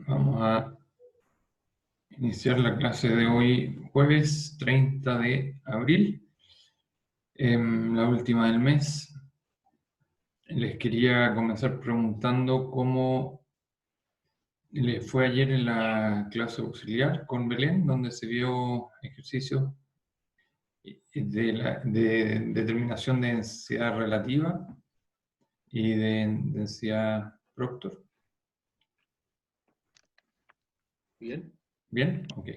Vamos a iniciar la clase de hoy, jueves 30 de abril, la última del mes. Les quería comenzar preguntando cómo les fue ayer en la clase auxiliar con Belén, donde se vio ejercicios de determinación de densidad relativa y de densidad Proctor. Bien. ¿Bien? Ok.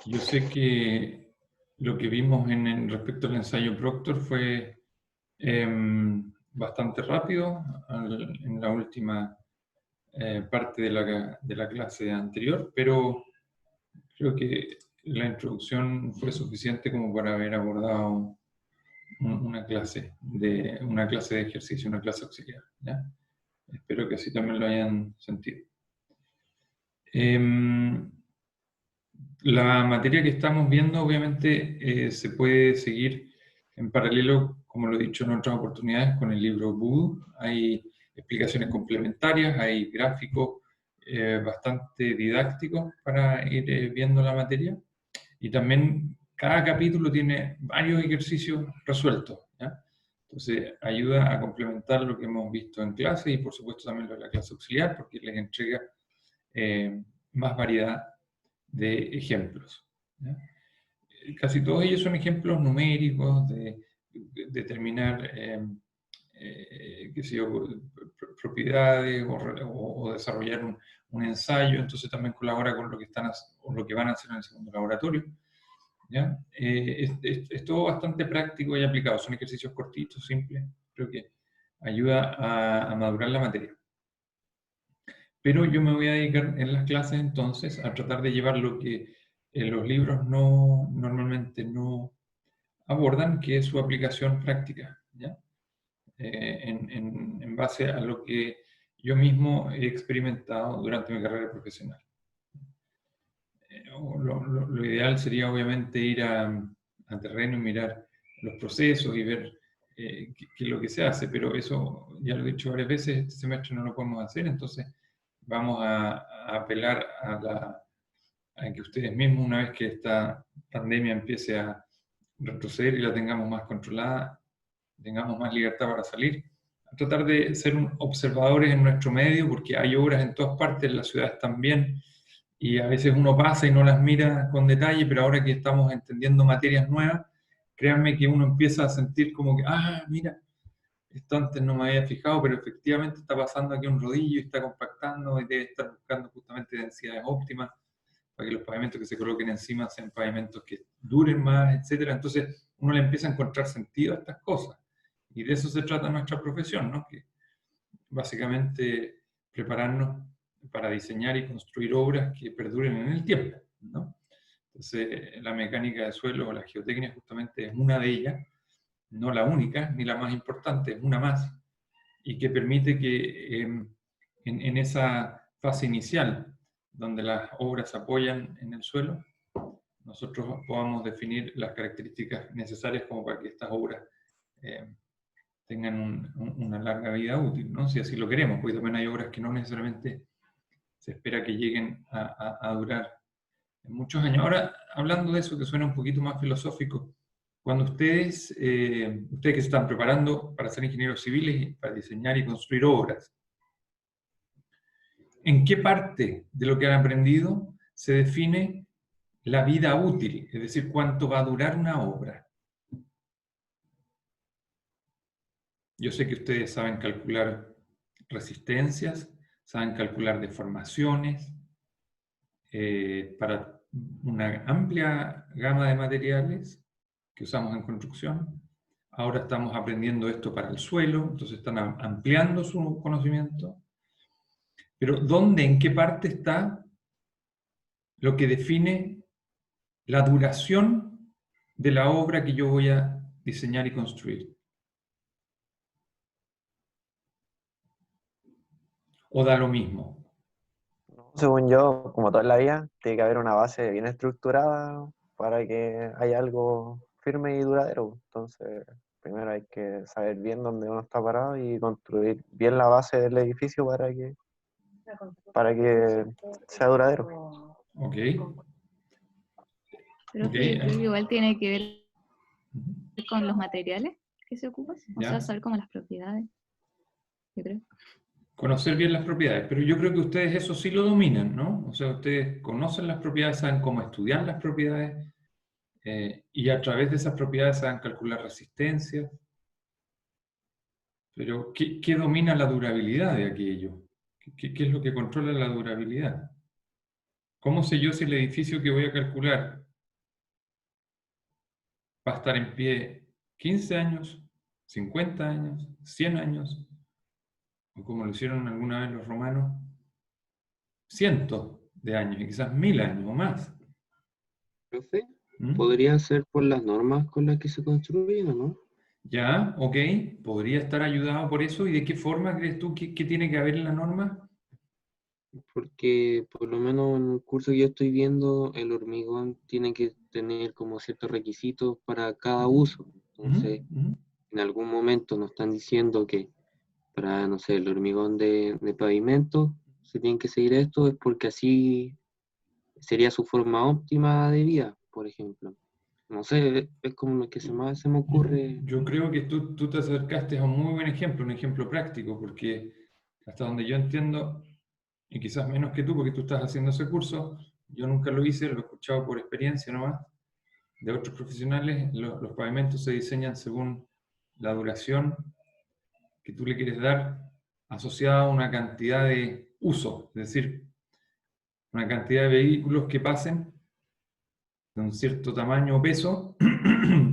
Yo sé que lo que vimos respecto al ensayo Proctor fue bastante rápido en la última parte de la clase anterior, pero creo que la introducción fue suficiente como para haber abordado una clase de ejercicio, una clase auxiliar, ¿ya? Espero que así también lo hayan sentido. La materia que estamos viendo obviamente se puede seguir en paralelo, como lo he dicho en otras oportunidades, con el libro Voodoo. Hay explicaciones complementarias, hay gráficos bastante didácticos para ir viendo la materia. Y también cada capítulo tiene varios ejercicios resueltos, ¿ya? Entonces ayuda a complementar lo que hemos visto en clase y por supuesto también lo de la clase auxiliar, porque les entrega más variedad de ejemplos, ¿ya? Casi todos ellos son ejemplos numéricos de determinar qué sé yo, propiedades o desarrollar un ensayo, entonces también colabora con lo que, o lo que van a hacer en el segundo laboratorio, ¿ya? Es todo bastante práctico y aplicado, son ejercicios cortitos, simples, creo que ayuda a madurar la materia. Pero yo me voy a dedicar en las clases entonces a tratar de llevar lo que los libros normalmente no abordan, que es su aplicación práctica, ¿ya? En base a lo que yo mismo he experimentado durante mi carrera profesional. Lo ideal sería obviamente ir a terreno y mirar los procesos y ver qué es lo que se hace, pero eso ya lo he dicho varias veces, este semestre no lo podemos hacer, entonces vamos a apelar a que ustedes mismos, una vez que esta pandemia empiece a retroceder y la tengamos más controlada, tengamos más libertad para salir, a tratar de ser observadores en nuestro medio, porque hay obras en todas partes, en las ciudades también, y a veces uno pasa y no las mira con detalle, pero ahora que estamos entendiendo materias nuevas, créanme que uno empieza a sentir como que, mira, esto antes no me había fijado, pero efectivamente está pasando aquí un rodillo y está compactando y debe estar buscando justamente densidades óptimas para que los pavimentos que se coloquen encima sean pavimentos que duren más, etc. Entonces uno le empieza a encontrar sentido a estas cosas. Y de eso se trata nuestra profesión, ¿no? Que básicamente prepararnos para diseñar y construir obras que perduren en el tiempo, ¿no? Entonces la mecánica de suelo o la geotecnia justamente es una de ellas, no la única ni la más importante, es una más, y que permite que en esa fase inicial, donde las obras se apoyan en el suelo, nosotros podamos definir las características necesarias como para que estas obras tengan una larga vida útil, ¿no? Si así lo queremos, porque también hay obras que no necesariamente se espera que lleguen a durar muchos años. Ahora, hablando de eso que suena un poquito más filosófico, cuando ustedes que se están preparando para ser ingenieros civiles y para diseñar y construir obras, ¿en qué parte de lo que han aprendido se define la vida útil? Es decir, ¿cuánto va a durar una obra? Yo sé que ustedes saben calcular resistencias, saben calcular deformaciones, para una amplia gama de materiales que usamos en construcción. Ahora estamos aprendiendo esto para el suelo, entonces están ampliando su conocimiento. Pero ¿dónde, en qué parte está lo que define la duración de la obra que yo voy a diseñar y construir? ¿O da lo mismo? Según yo, como toda la vida, tiene que haber una base bien estructurada para que haya algo firme y duradero. Entonces, Primero hay que saber bien dónde uno está parado y construir bien la base del edificio para que sea duradero. Ok, Pero ok. yo creo que igual tiene que ver Ujú. con los materiales que se ocupan, o sea, Ya. saber como las propiedades, yo creo. Conocer bien las propiedades, pero yo creo que ustedes eso sí lo dominan, ¿no? O sea, ustedes conocen las propiedades, saben cómo estudiar las propiedades, y a través de esas propiedades saben calcular resistencia, pero ¿qué domina la durabilidad de aquello? ¿Qué es lo que controla la durabilidad? ¿Cómo sé yo si el edificio que voy a calcular va a estar en pie 15 años, 50 años, 100 años, o como lo hicieron alguna vez los romanos, cientos de años, y quizás 1000 años o más? Profe, ¿Mm? podría ser por las normas con las que se construyen, ¿o no? Ya, ok, podría estar ayudado por eso. ¿Y de qué forma crees tú que tiene que haber en la norma? Porque por lo menos en el curso que yo estoy viendo, el hormigón tiene que tener como ciertos requisitos para cada uso. Ujú, Entonces, ujú. en algún momento nos están diciendo que para, no sé, el hormigón de pavimento se tiene que seguir esto, es porque así sería su forma óptima de vida, por ejemplo. No sé, es como lo que más se me ocurre. Yo creo que tú te acercaste a un muy buen ejemplo, un ejemplo práctico, porque hasta donde yo entiendo, y quizás menos que tú, porque tú estás haciendo ese curso, yo nunca lo hice, lo he escuchado por experiencia nomás, de otros profesionales. Los pavimentos se diseñan según la duración que tú le quieres dar asociada a una cantidad de uso, es decir, una cantidad de vehículos que pasen de un cierto tamaño o peso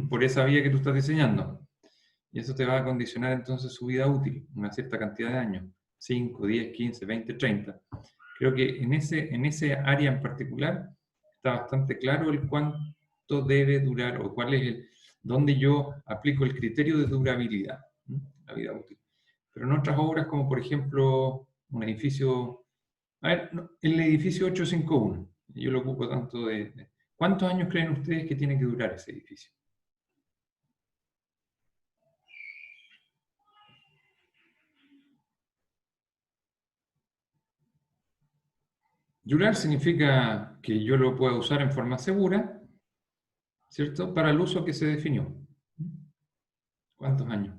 por esa vía que tú estás diseñando. Y eso te va a condicionar entonces su vida útil, una cierta cantidad de años, 5, 10, 15, 20, 30. Creo que en ese área en particular está bastante claro el cuánto debe durar o cuál es dónde yo aplico el criterio de durabilidad, ¿no? La vida útil. Pero en otras obras, como por ejemplo un edificio, a ver, no, el edificio 851, yo lo ocupo tanto ¿cuántos años creen ustedes que tiene que durar ese edificio? Durar significa que yo lo pueda usar en forma segura, ¿cierto? Para el uso que se definió. ¿Cuántos años?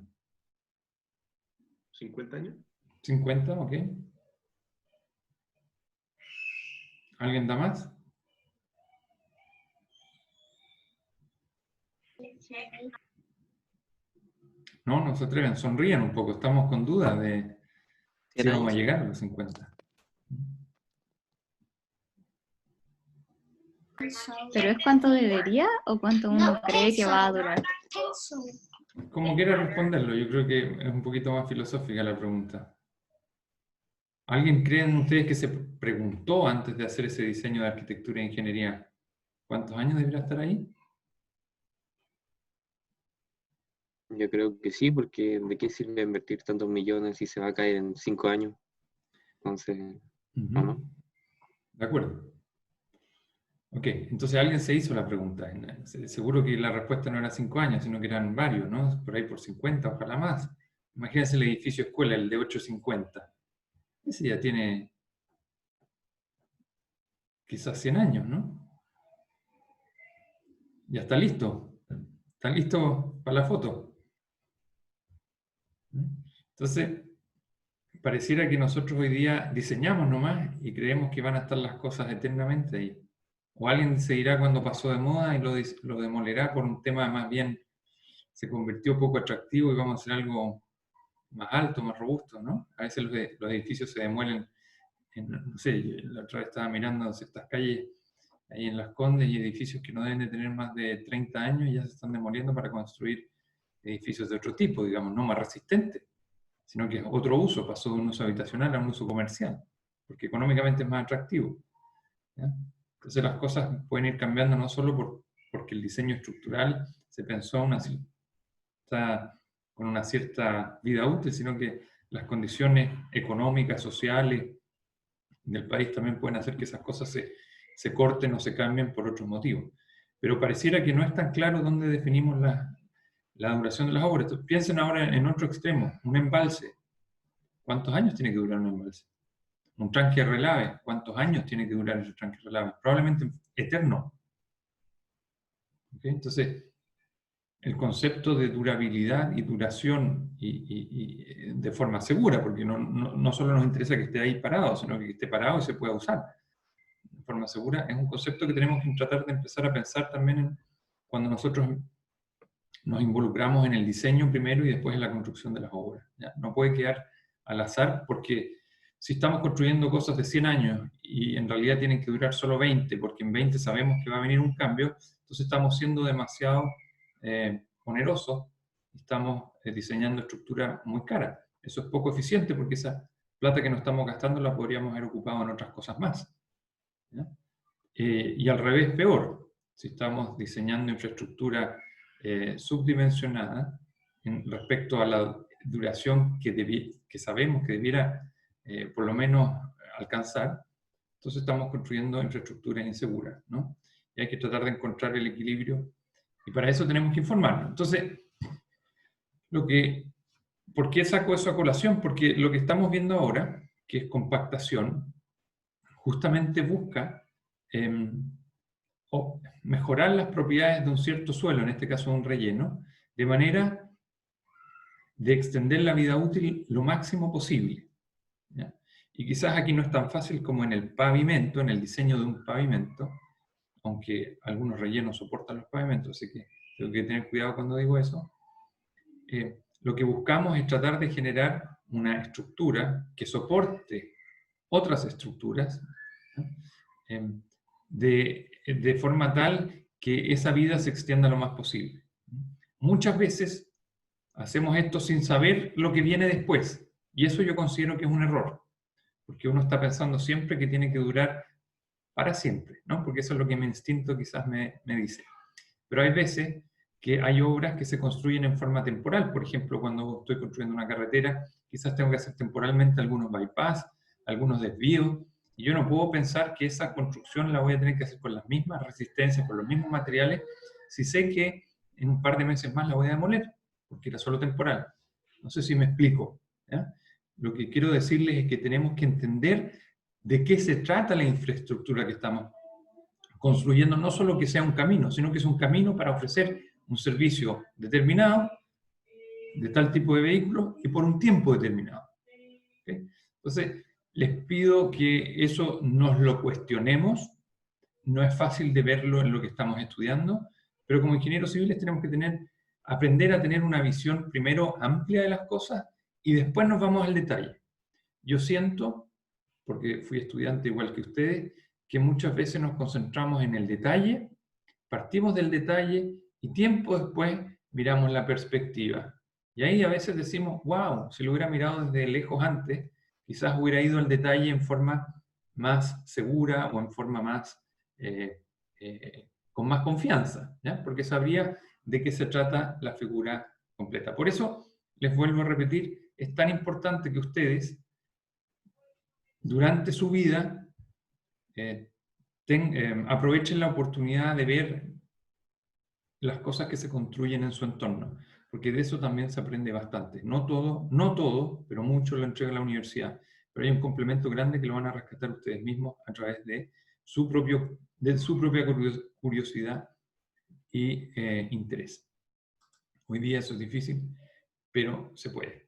50 años. 50, ok. ¿Alguien da más? No, no se atreven, sonríen un poco, estamos con dudas de si 100 vamos a años. llegar a los 50. ¿Pero es cuánto debería o cuánto uno cree que va a durar? Como quiera responderlo, yo creo que es un poquito más filosófica la pregunta. ¿Alguien creen ustedes que se preguntó antes de hacer ese diseño de arquitectura e ingeniería cuántos años debería estar ahí? Yo creo que sí, porque ¿de qué sirve invertir tantos millones si se va a caer en 5 años? Entonces, ¿o no? De acuerdo. Ok, entonces alguien se hizo la pregunta. Seguro que la respuesta no era 5 años, sino que eran varios, ¿no? Por ahí por 50, ojalá más. Imagínense el edificio escuela, el de 850. Ese ya tiene quizás 100 años, ¿no? Ya está listo. Está listo para la foto. Entonces, pareciera que nosotros hoy día diseñamos nomás y creemos que van a estar las cosas eternamente ahí. O alguien se dirá cuando pasó de moda y lo demolerá por un tema más bien, se convirtió poco atractivo y vamos a hacer algo más alto, más robusto, ¿no? A veces los edificios se demuelen, no sé, la otra vez estaba mirando ciertas calles ahí en Las Condes y edificios que no deben de tener más de 30 años y ya se están demoliendo para construir edificios de otro tipo, digamos, no más resistentes, sino que es otro uso, pasó de un uso habitacional a un uso comercial, porque económicamente es más atractivo, ¿ya? Entonces las cosas pueden ir cambiando no solo porque el diseño estructural se pensó está con una cierta vida útil, sino que las condiciones económicas, sociales del país también pueden hacer que esas cosas se corten o se cambien por otros motivos. Pero pareciera que no es tan claro dónde definimos la duración de las obras. Entonces, piensen ahora en otro extremo, un embalse. ¿Cuántos años tiene que durar un embalse? Un tranque de relave, ¿cuántos años tiene que durar ese tranque de relave? Probablemente eterno. ¿Okay? Entonces, el concepto de durabilidad y duración y de forma segura, porque no solo nos interesa que esté ahí parado, sino que esté parado y se pueda usar de forma segura, es un concepto que tenemos que tratar de empezar a pensar también cuando nosotros nos involucramos en el diseño primero y después en la construcción de las obras. ¿Ya? No puede quedar al azar, porque si estamos construyendo cosas de 100 años y en realidad tienen que durar solo 20, porque en 20 sabemos que va a venir un cambio, entonces estamos siendo demasiado onerosos, estamos diseñando estructuras muy caras. Eso es poco eficiente, porque esa plata que nos estamos gastando la podríamos haber ocupado en otras cosas más. ¿Ya? Y al revés, peor. Si estamos diseñando infraestructura subdimensionada respecto a la duración que sabemos que debiera por lo menos alcanzar, entonces estamos construyendo infraestructura insegura, ¿no? Y hay que tratar de encontrar el equilibrio, y para eso tenemos que informarnos. Entonces, ¿por qué saco eso a colación? Porque lo que estamos viendo ahora, que es compactación, justamente busca mejorar las propiedades de un cierto suelo, en este caso un relleno, de manera de extender la vida útil lo máximo posible. ¿Ya? Y quizás aquí no es tan fácil como en el pavimento, en el diseño de un pavimento, aunque algunos rellenos soportan los pavimentos, así que tengo que tener cuidado cuando digo eso. Lo que buscamos es tratar de generar una estructura que soporte otras estructuras, ¿no? De forma tal que esa vida se extienda lo más posible. Muchas veces hacemos esto sin saber lo que viene después, y eso yo considero que es un error, porque uno está pensando siempre que tiene que durar para siempre, ¿no? Porque eso es lo que mi instinto quizás me dice. Pero hay veces que hay obras que se construyen en forma temporal. Por ejemplo, cuando estoy construyendo una carretera, quizás tengo que hacer temporalmente algunos bypass, algunos desvíos, y yo no puedo pensar que esa construcción la voy a tener que hacer con las mismas resistencias, con los mismos materiales, si sé que en un par de meses más la voy a demoler, porque era solo temporal. No sé si me explico, ¿ya? Lo que quiero decirles es que tenemos que entender de qué se trata la infraestructura que estamos construyendo, no solo que sea un camino, sino que es un camino para ofrecer un servicio determinado, de tal tipo de vehículo, y por un tiempo determinado. ¿Okay? Entonces, les pido que eso nos lo cuestionemos. No es fácil de verlo en lo que estamos estudiando, pero como ingenieros civiles tenemos que aprender a tener una visión primero amplia de las cosas y después nos vamos al detalle. Yo siento, porque fui estudiante igual que ustedes, que muchas veces nos concentramos en el detalle, partimos del detalle y tiempo después miramos la perspectiva. Y ahí a veces decimos, wow, si lo hubiera mirado desde lejos antes, quizás hubiera ido al detalle en forma más segura o en forma más, con más confianza, ¿ya? Porque sabría de qué se trata la figura completa. Por eso, les vuelvo a repetir, es tan importante que ustedes, durante su vida, aprovechen la oportunidad de ver las cosas que se construyen en su entorno, porque de eso también se aprende bastante. No todo, pero mucho lo entrega la universidad, pero hay un complemento grande que lo van a rescatar ustedes mismos a través de su propia curiosidad y interés. Hoy día eso es difícil, pero se puede.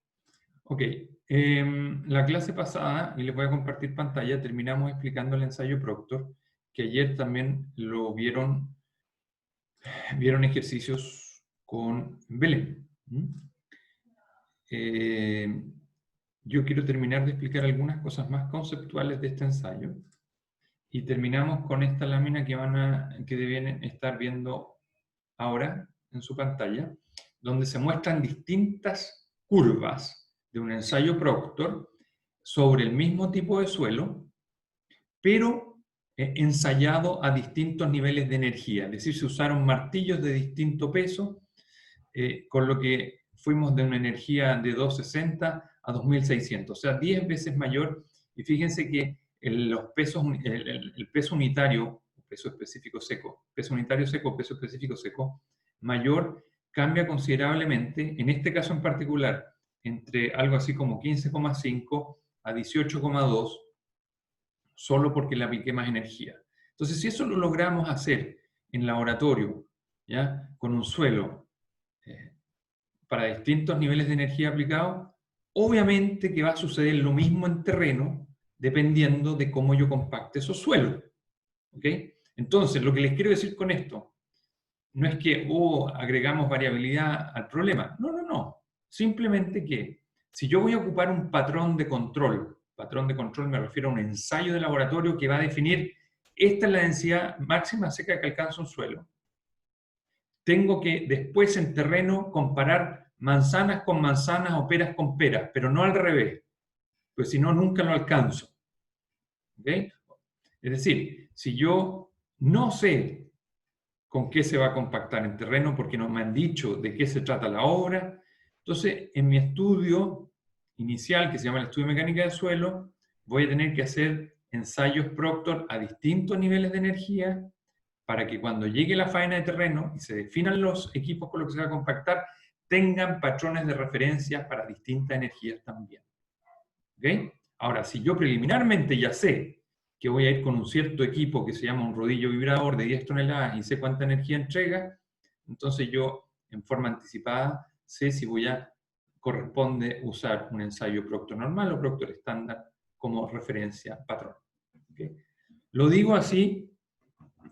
Ok, la clase pasada, y les voy a compartir pantalla, terminamos explicando el ensayo Proctor, que ayer también lo vieron ejercicios con Belén. Yo quiero terminar de explicar algunas cosas más conceptuales de este ensayo, y terminamos con esta lámina que deben estar viendo ahora en su pantalla, donde se muestran distintas curvas de un ensayo Proctor sobre el mismo tipo de suelo, pero ensayado a distintos niveles de energía. Es decir, se usaron martillos de distinto peso, con lo que fuimos de una energía de 260 a 2600, o sea, 10 veces mayor. Y fíjense que el peso unitario, peso específico seco, peso unitario seco, peso específico seco, mayor cambia considerablemente, en este caso en particular, entre algo así como 15,5 a 18,2, solo porque le apliqué más energía. Entonces, si eso lo logramos hacer en laboratorio, ¿ya? Con un suelo para distintos niveles de energía aplicados, obviamente que va a suceder lo mismo en terreno, dependiendo de cómo yo compacte esos suelos. ¿Ok? Entonces, lo que les quiero decir con esto, no es que agregamos variabilidad al problema. No, no, no. Simplemente que si yo voy a ocupar un patrón de control me refiero a un ensayo de laboratorio que va a definir, esta es la densidad máxima seca que alcanza un suelo. Tengo que después en terreno comparar manzanas con manzanas o peras con peras, pero no al revés, pues si no, nunca lo alcanzo. ¿Ok? Es decir, si yo no sé con qué se va a compactar en terreno, porque no me han dicho de qué se trata la obra, entonces en mi estudio inicial, que se llama el estudio de mecánica del suelo, voy a tener que hacer ensayos Proctor a distintos niveles de energía, para que cuando llegue la faena de terreno y se definan los equipos con los que se va a compactar, tengan patrones de referencia para distintas energías también. ¿Ok? Ahora, si yo preliminarmente ya sé que voy a ir con un cierto equipo que se llama un rodillo vibrador de 10 toneladas y sé cuánta energía entrega, entonces yo, en forma anticipada, sé si corresponde usar un ensayo Proctor normal o Proctor estándar como referencia patrón. ¿Okay? Lo digo así,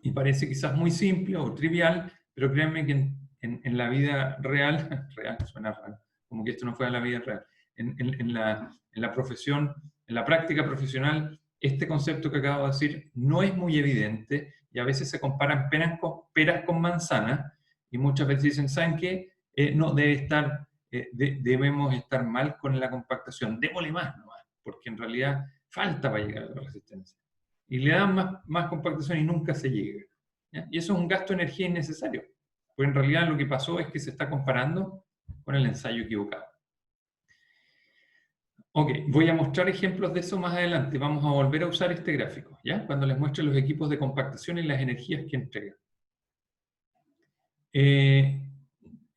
y parece quizás muy simple o trivial, pero créanme que en la vida real, real suena raro, como que esto no fuera la vida real, en la profesión, en la práctica profesional, este concepto que acabo de decir no es muy evidente y a veces se comparan peras con manzanas y muchas veces dicen, ¿saben qué? No, debemos estar mal con la compactación, démosle más nomás, porque en realidad falta para llegar a la resistencia. Y le dan más compactación y nunca se llega. ¿Ya? Y eso es un gasto de energía innecesario, porque en realidad lo que pasó es que se está comparando con el ensayo equivocado. Ok, voy a mostrar ejemplos de eso más adelante. Vamos a volver a usar este gráfico, ¿ya? Cuando les muestre los equipos de compactación y las energías que entregan.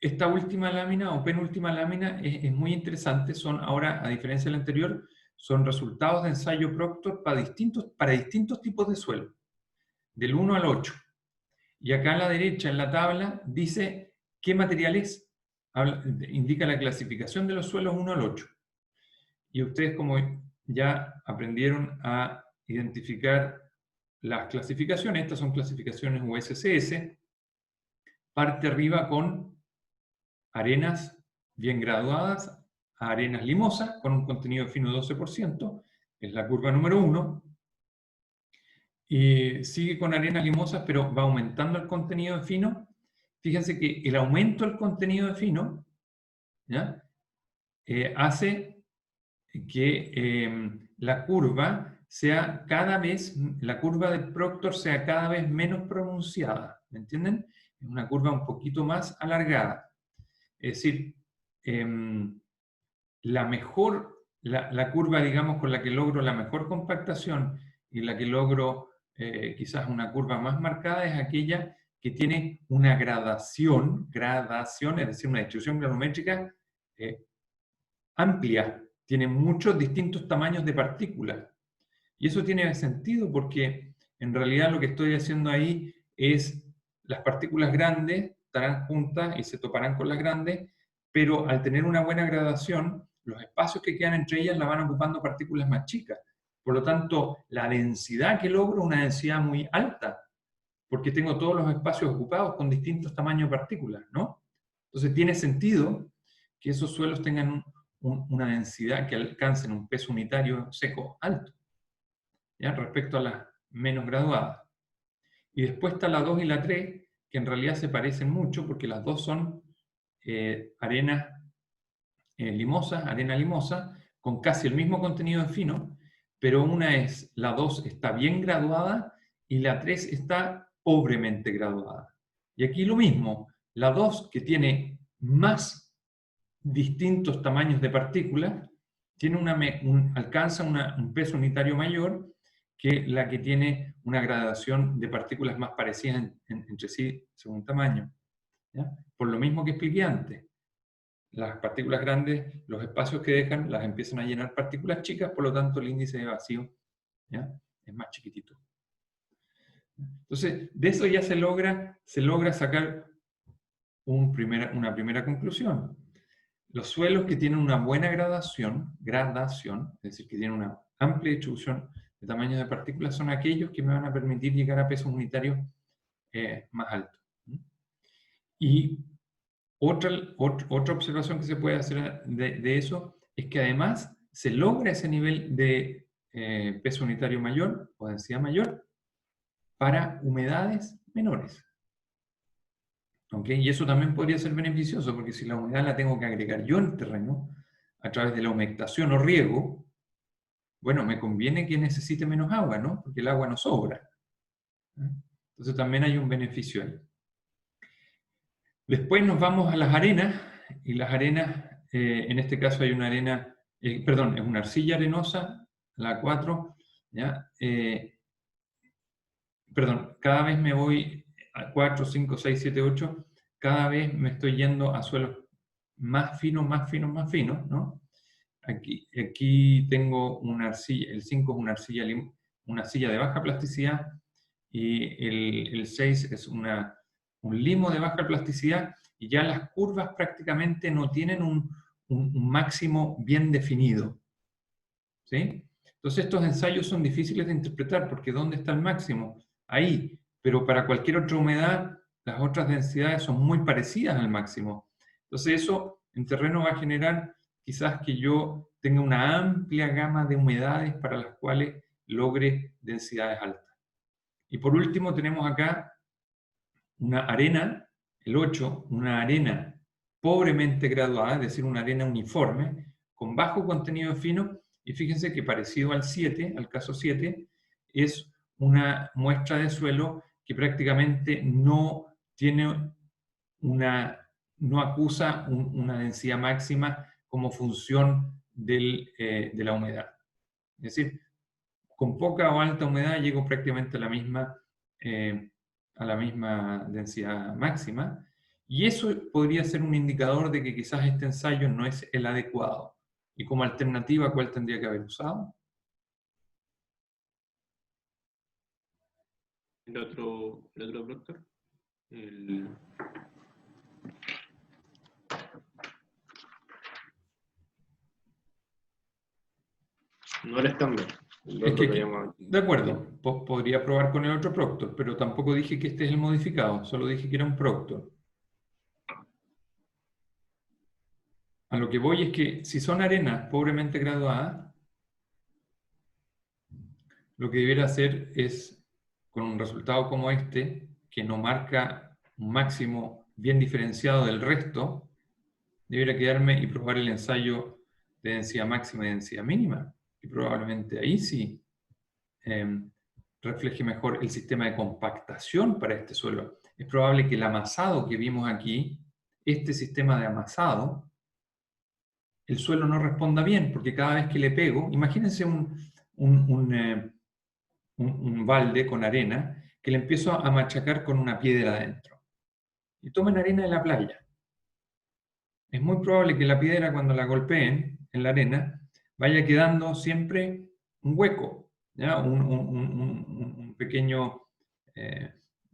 Esta última lámina o penúltima lámina es muy interesante. Son ahora, a diferencia de la anterior, son resultados de ensayo Proctor para distintos tipos de suelo, del 1 al 8. Y acá a la derecha, en la tabla, dice qué material es. Indica la clasificación de los suelos 1 al 8. Y ustedes, como ya aprendieron a identificar las clasificaciones, estas son clasificaciones USCS, parte arriba con arenas bien graduadas a arenas limosas, con un contenido fino de 12%, es la curva número 1, y sigue con arenas limosas, pero va aumentando el contenido de fino. Fíjense que el aumento del contenido de fino, ¿ya? Hace que la curva de Proctor sea cada vez menos pronunciada, ¿me entienden? Es una curva un poquito más alargada. Es decir, la curva, digamos, con la que logro la mejor compactación y la que logro quizás una curva más marcada es aquella que tiene una gradación, es decir, una distribución granulométrica amplia, tiene muchos distintos tamaños de partículas. Y eso tiene sentido porque en realidad lo que estoy haciendo ahí es las partículas grandes estarán juntas y se toparán con las grandes, pero al tener una buena gradación, los espacios que quedan entre ellas la van ocupando partículas más chicas. Por lo tanto, la densidad que logro es una densidad muy alta, porque tengo todos los espacios ocupados con distintos tamaños de partículas, ¿no? Entonces tiene sentido que esos suelos tengan una densidad que alcancen un peso unitario seco alto, ¿ya? Respecto a las menos graduadas. Y después está la 2 y la 3, que en realidad se parecen mucho porque las dos son arena limosa, con casi el mismo contenido de fino, pero la 2 está bien graduada y la 3 está pobremente graduada. Y aquí lo mismo, la 2 que tiene más distintos tamaños de partículas, alcanza un peso unitario mayor que la que tiene una gradación de partículas más parecidas entre sí según tamaño. ¿ya? Por lo mismo que expliqué antes. Las partículas grandes, los espacios que dejan, las empiezan a llenar partículas chicas, por lo tanto el índice de vacío, ¿ya?, es más chiquitito. Entonces, de eso ya se logra sacar una primera conclusión. Los suelos que tienen una buena gradación, es decir, que tienen una amplia distribución de tamaños de partículas, son aquellos que me van a permitir llegar a pesos unitarios más altos. Y otra observación que se puede hacer de eso es que además se logra ese nivel de peso unitario mayor o densidad mayor para humedades menores. ¿Ok? Y eso también podría ser beneficioso, porque si la humedad la tengo que agregar yo en el terreno, a través de la humectación o riego, bueno, me conviene que necesite menos agua, ¿no? Porque el agua no sobra. Entonces también hay un beneficio ahí. Después nos vamos a las arenas, y las arenas, en este caso hay una arena, perdón, es una arcilla arenosa, la 4, ¿ya? Perdón, cada vez me voy a 4, 5, 6, 7, 8, cada vez me estoy yendo a suelos más finos, ¿no? Aquí tengo una arcilla, el 5 es una arcilla de baja plasticidad, y el 6 es un limo de baja plasticidad, y ya las curvas prácticamente no tienen un máximo bien definido. ¿Sí? Entonces estos ensayos son difíciles de interpretar, porque ¿dónde está el máximo? Ahí, pero para cualquier otra humedad, las otras densidades son muy parecidas al máximo. Entonces eso en terreno va a generar quizás que yo tenga una amplia gama de humedades para las cuales logre densidades altas. Y por último tenemos acá una arena, el 8, una arena pobremente graduada, es decir, una arena uniforme, con bajo contenido fino, y fíjense que parecido al 7, al caso 7, es una muestra de suelo que prácticamente no tiene no acusa una densidad máxima como función de la humedad. Es decir, con poca o alta humedad llego prácticamente a la misma densidad máxima, y eso podría ser un indicador de que quizás este ensayo no es el adecuado. Y como alternativa, ¿cuál tendría que haber usado? El otro Proctor. No el estándar. Es que, de acuerdo, podría probar con el otro Proctor, pero tampoco dije que este es el modificado, solo dije que era un Proctor. A lo que voy es que si son arenas pobremente graduadas, lo que debiera hacer es, con un resultado como este, que no marca un máximo bien diferenciado del resto, debiera quedarme y probar el ensayo de densidad máxima y densidad mínima, y probablemente ahí sí refleje mejor el sistema de compactación para este suelo. Es probable que el amasado que vimos aquí, este sistema de amasado, el suelo no responda bien, porque cada vez que le pego, imagínense un balde con arena, que le empiezo a machacar con una piedra adentro. Y tomen arena de la playa. Es muy probable que la piedra, cuando la golpeen en la arena, vaya quedando siempre un hueco, ¿ya? Un pequeño,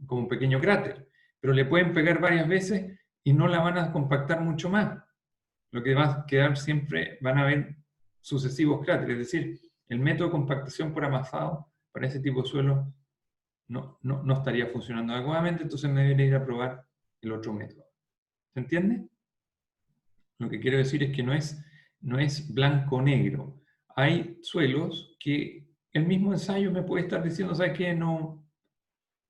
como un pequeño cráter. Pero le pueden pegar varias veces y no la van a compactar mucho más. Lo que va a quedar siempre, van a haber sucesivos cráteres. Es decir, el método de compactación por amasado para ese tipo de suelo no estaría funcionando adecuadamente, entonces me debería ir a probar el otro método. ¿Se entiende? Lo que quiero decir es que no es blanco o negro. Hay suelos que el mismo ensayo me puede estar diciendo, ¿sabes qué? No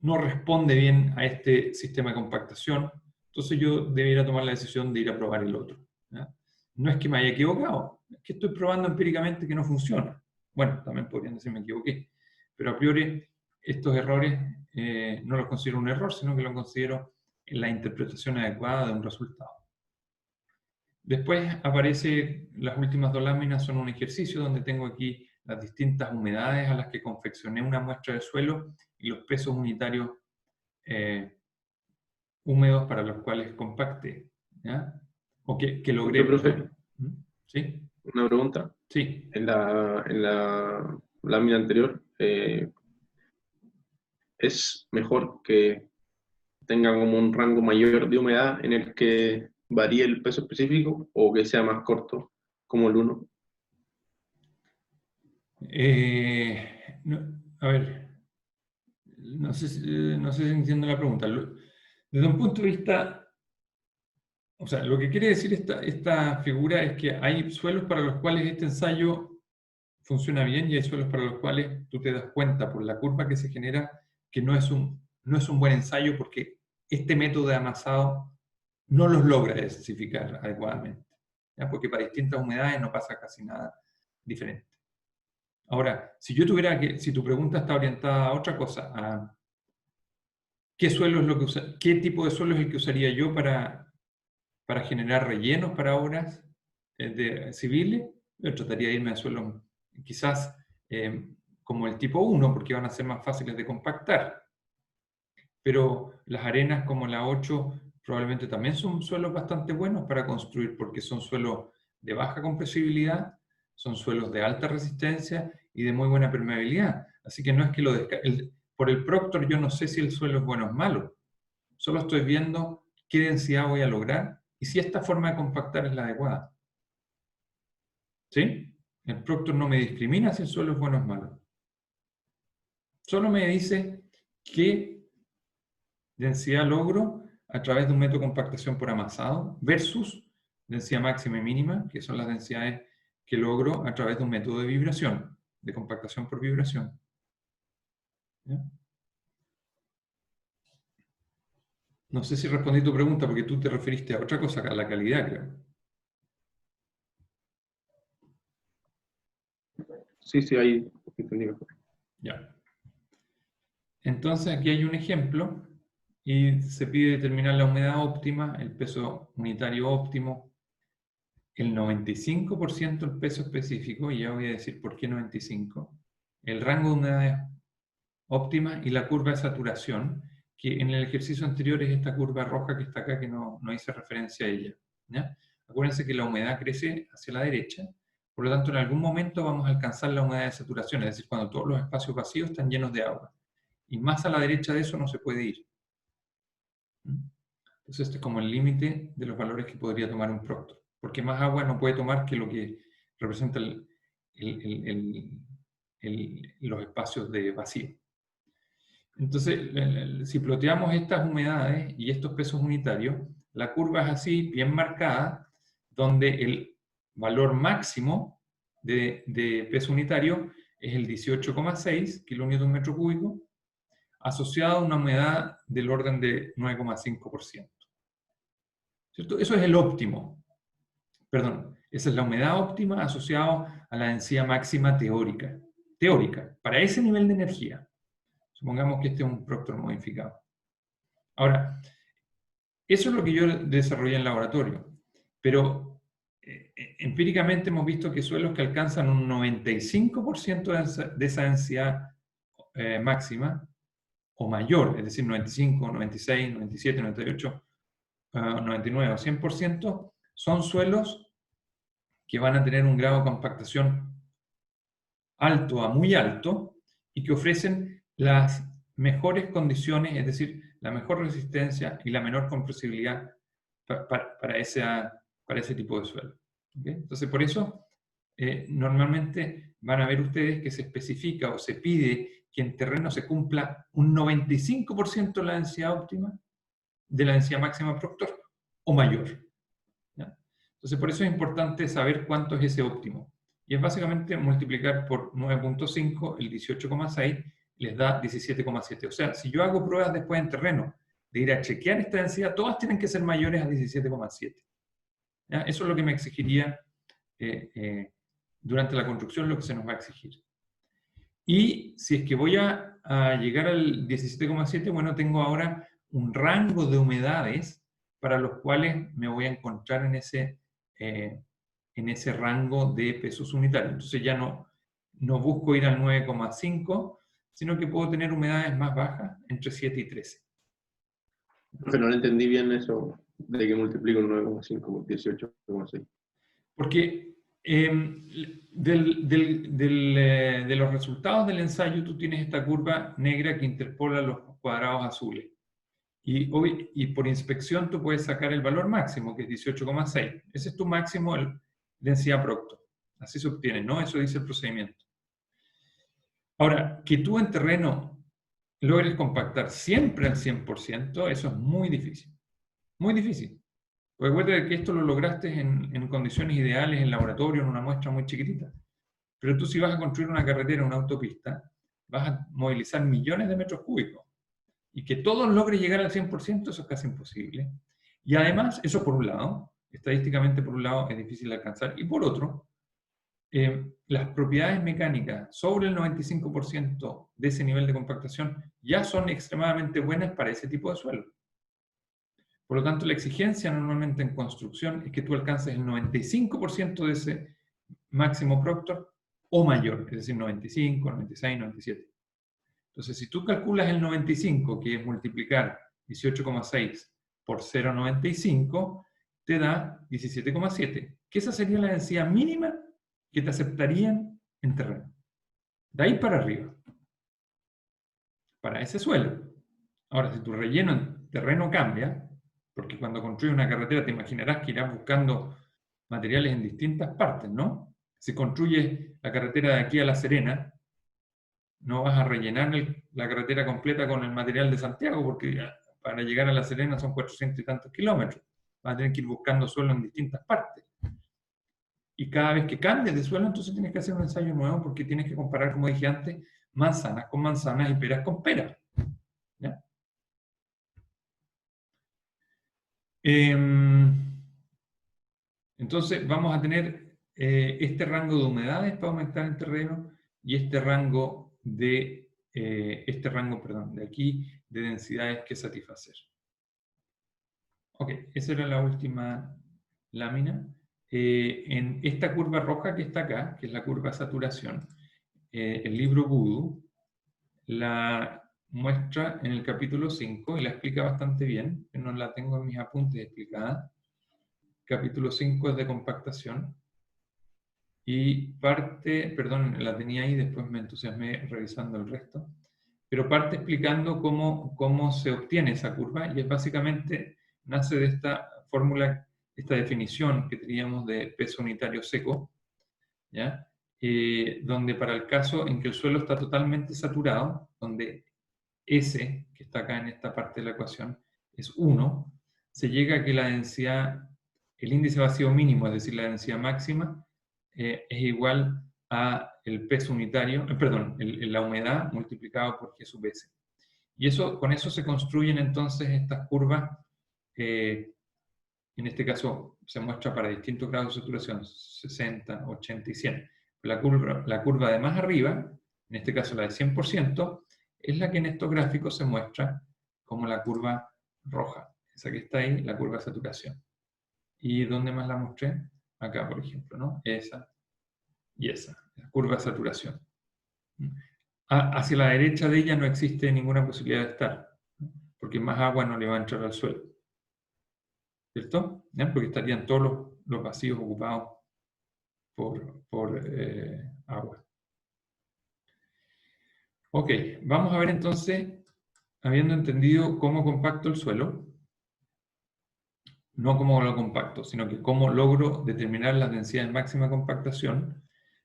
responde bien a este sistema de compactación, entonces yo debería tomar la decisión de ir a probar el otro. ¿Ya? No es que me haya equivocado, es que estoy probando empíricamente que no funciona. Bueno, también podrían decir me equivoqué, pero a priori estos errores no los considero un error, sino que los considero la interpretación adecuada de un resultado. Después aparece, las últimas dos láminas son un ejercicio donde tengo aquí las distintas humedades a las que confeccioné una muestra de suelo y los pesos unitarios húmedos para los cuales compacté, ¿ya? O que logré. Profe, ¿Sí? una pregunta. Sí. En la lámina anterior, ¿es mejor que tenga como un rango mayor de humedad en el que varíe el peso específico o que sea más corto, como el 1? A ver, no sé si entiendo la pregunta. Desde un punto de vista, o sea, lo que quiere decir esta figura es que hay suelos para los cuales este ensayo funciona bien y hay suelos para los cuales tú te das cuenta por la curva que se genera que no es un buen ensayo porque este método de amasado no los logra densificar adecuadamente, ¿ya? Porque para distintas humedades no pasa casi nada diferente. Ahora, si tu pregunta está orientada a otra cosa, a qué tipo de suelo es el que usaría yo para generar rellenos para obras civiles, yo trataría de irme a suelos quizás como el tipo 1, porque van a ser más fáciles de compactar. Pero las arenas como la 8 probablemente también son suelos bastante buenos para construir, porque son suelos de baja compresibilidad, son suelos de alta resistencia y de muy buena permeabilidad. Así que no es que por el Proctor yo no sé si el suelo es bueno o es malo. Solo estoy viendo qué densidad voy a lograr y si esta forma de compactar es la adecuada. ¿Sí? El Proctor no me discrimina si el suelo es bueno o es malo. Solo me dice qué densidad logro a través de un método de compactación por amasado versus densidad máxima y mínima, que son las densidades que logro a través de un método de vibración, de compactación por vibración. ¿Ya? No sé si respondí tu pregunta porque tú te referiste a otra cosa, a la calidad, creo. Sí, ahí entendí mejor. Ya. Entonces aquí hay un ejemplo y se pide determinar la humedad óptima, el peso unitario óptimo, el 95% el peso específico, y ya voy a decir por qué 95%, el rango de humedades óptima y la curva de saturación, que en el ejercicio anterior es esta curva roja que está acá, que no hice referencia a ella, ¿ya? Acuérdense que la humedad crece hacia la derecha, por lo tanto en algún momento vamos a alcanzar la humedad de saturación, es decir, cuando todos los espacios vacíos están llenos de agua. Y más a la derecha de eso no se puede ir. Entonces este es como el límite de los valores que podría tomar un Proctor, porque más agua no puede tomar que lo que representa los espacios de vacío. Entonces, si ploteamos estas humedades y estos pesos unitarios, la curva es así, bien marcada, donde el valor máximo de peso unitario es el 18,6 kilonewton metro cúbico, asociado a una humedad del orden de 9,5%. ¿Cierto? Eso es el óptimo. Perdón, esa es la humedad óptima asociada a la densidad máxima teórica. Teórica, para ese nivel de energía. Supongamos que este es un Proctor modificado. Ahora, eso es lo que yo desarrollé en laboratorio, pero empíricamente hemos visto que suelos que alcanzan un 95% de esa densidad máxima o mayor, es decir, 95, 96, 97, 98, 99 o 100%, son suelos que van a tener un grado de compactación alto a muy alto y que ofrecen las mejores condiciones, es decir, la mejor resistencia y la menor compresibilidad para ese tipo de suelo. ¿Okay? Entonces, por eso, normalmente van a ver ustedes que se especifica o se pide que en terreno se cumpla un 95% de la densidad óptima, de la densidad máxima Proctor, o mayor. ¿Ya? Entonces, por eso es importante saber cuánto es ese óptimo. Y es básicamente multiplicar por 9.5, el 18,6, les da 17,7. O sea, si yo hago pruebas después en terreno, de ir a chequear esta densidad, todas tienen que ser mayores a 17,7. Eso es lo que me exigiría durante la construcción, lo que se nos va a exigir. Y si es que voy a llegar al 17,7, bueno, tengo ahora un rango de humedades para los cuales me voy a encontrar en ese rango de pesos unitarios. Entonces ya no busco ir al 9,5, sino que puedo tener humedades más bajas, entre 7 y 13. Pero no entendí bien eso de que multiplico 9,5 por 18,6. Porque de los resultados del ensayo tú tienes esta curva negra que interpola los cuadrados azules. Y por inspección tú puedes sacar el valor máximo, que es 18,6. Ese es tu máximo de densidad Proctor. Así se obtiene, ¿no? Eso dice el procedimiento. Ahora, que tú en terreno logres compactar siempre al 100%, eso es muy difícil. Muy difícil. Recuerda que esto lo lograste en condiciones ideales, en laboratorio, en una muestra muy chiquitita. Pero tú si vas a construir una carretera, una autopista, vas a movilizar millones de metros cúbicos. Y que todos logren llegar al 100%, eso es casi imposible. Y además, eso por un lado, estadísticamente por un lado es difícil de alcanzar, y por otro, las propiedades mecánicas sobre el 95% de ese nivel de compactación ya son extremadamente buenas para ese tipo de suelo. Por lo tanto, la exigencia normalmente en construcción es que tú alcances el 95% de ese máximo Proctor o mayor, es decir, 95, 96, 97. Entonces, si tú calculas el 95, que es multiplicar 18,6 por 0,95, te da 17,7, que esa sería la densidad mínima que te aceptarían en terreno. De ahí para arriba. Para ese suelo. Ahora, si tu relleno en terreno cambia, porque cuando construyes una carretera te imaginarás que irás buscando materiales en distintas partes, ¿no? Si construyes la carretera de aquí a La Serena, no vas a rellenar la carretera completa con el material de Santiago, porque para llegar a La Serena son 400 y tantos kilómetros. Vas a tener que ir buscando suelo en distintas partes. Y cada vez que cambies de suelo, entonces tienes que hacer un ensayo nuevo, porque tienes que comparar, como dije antes, manzanas con manzanas y peras con peras. ¿Ya? Entonces vamos a tener este rango de humedades para aumentar el terreno y este rango de aquí de densidades que satisfacer. Ok, esa era la última lámina. En esta curva roja que está acá, que es la curva de saturación, el libro Voodoo la muestra en el capítulo 5 y la explica bastante bien. Yo no la tengo en mis apuntes explicada. Capítulo 5 es de compactación. Y parte, perdón, la tenía ahí, después me entusiasmé revisando el resto, pero parte explicando cómo se obtiene esa curva, y es básicamente, nace de esta fórmula, esta definición que teníamos de peso unitario seco, ¿ya? Donde para el caso en que el suelo está totalmente saturado, donde S, que está acá en esta parte de la ecuación, es 1, se llega a que la densidad, el índice vacío mínimo, es decir, la densidad máxima, es igual a el peso unitario, perdón, la humedad multiplicado por G sub S. Y con eso se construyen entonces estas curvas, en este caso se muestra para distintos grados de saturación, 60, 80 y 100. La curva de más arriba, en este caso la de 100%, es la que en estos gráficos se muestra como la curva roja. Esa que está ahí, la curva de saturación. ¿Y dónde más la mostré? Acá, por ejemplo, ¿no? Esa y esa, la curva de saturación. Hacia la derecha de ella no existe ninguna posibilidad de estar, porque más agua no le va a entrar al suelo. ¿Cierto? ¿Ya? Porque estarían todos los vacíos ocupados por agua. Ok, vamos a ver entonces, habiendo entendido cómo compacto el suelo, no cómo lo compacto, sino que cómo logro determinar las densidades máxima de compactación,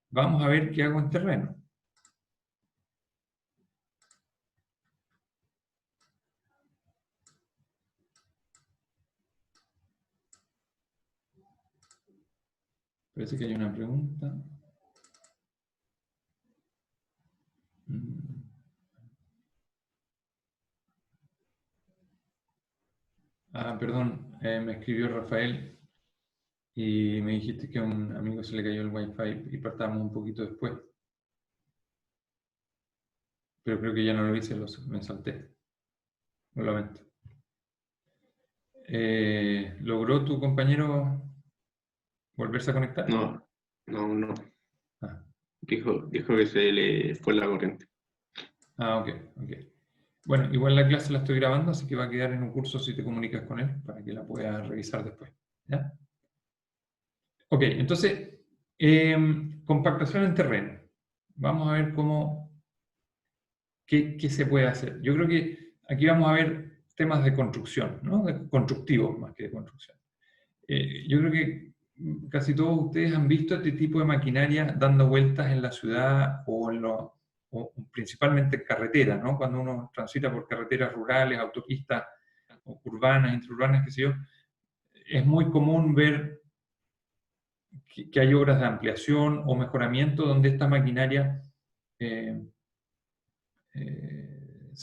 vamos a ver qué hago en terreno. Parece que hay una pregunta. Perdón, me escribió Rafael y me dijiste que a un amigo se le cayó el Wi-Fi y partamos un poquito después. Pero creo que ya no lo hice, me salté. Lo lamento. ¿Logró tu compañero volverse a conectar? No. Ah. Dijo que se le fue la corriente. Ok. Bueno, igual la clase la estoy grabando, así que va a quedar en un curso si te comunicas con él, para que la puedas revisar después. ¿Ya? Ok, entonces, compactación en terreno. Vamos a ver qué se puede hacer. Yo creo que aquí vamos a ver temas de construcción, ¿no? De constructivos más que de construcción. Yo creo que casi todos ustedes han visto este tipo de maquinaria dando vueltas en la ciudad o principalmente en carreteras, ¿no? Cuando uno transita por carreteras rurales, autopistas urbanas, interurbanas, qué sé yo, es muy común ver que hay obras de ampliación o mejoramiento donde esta maquinaria se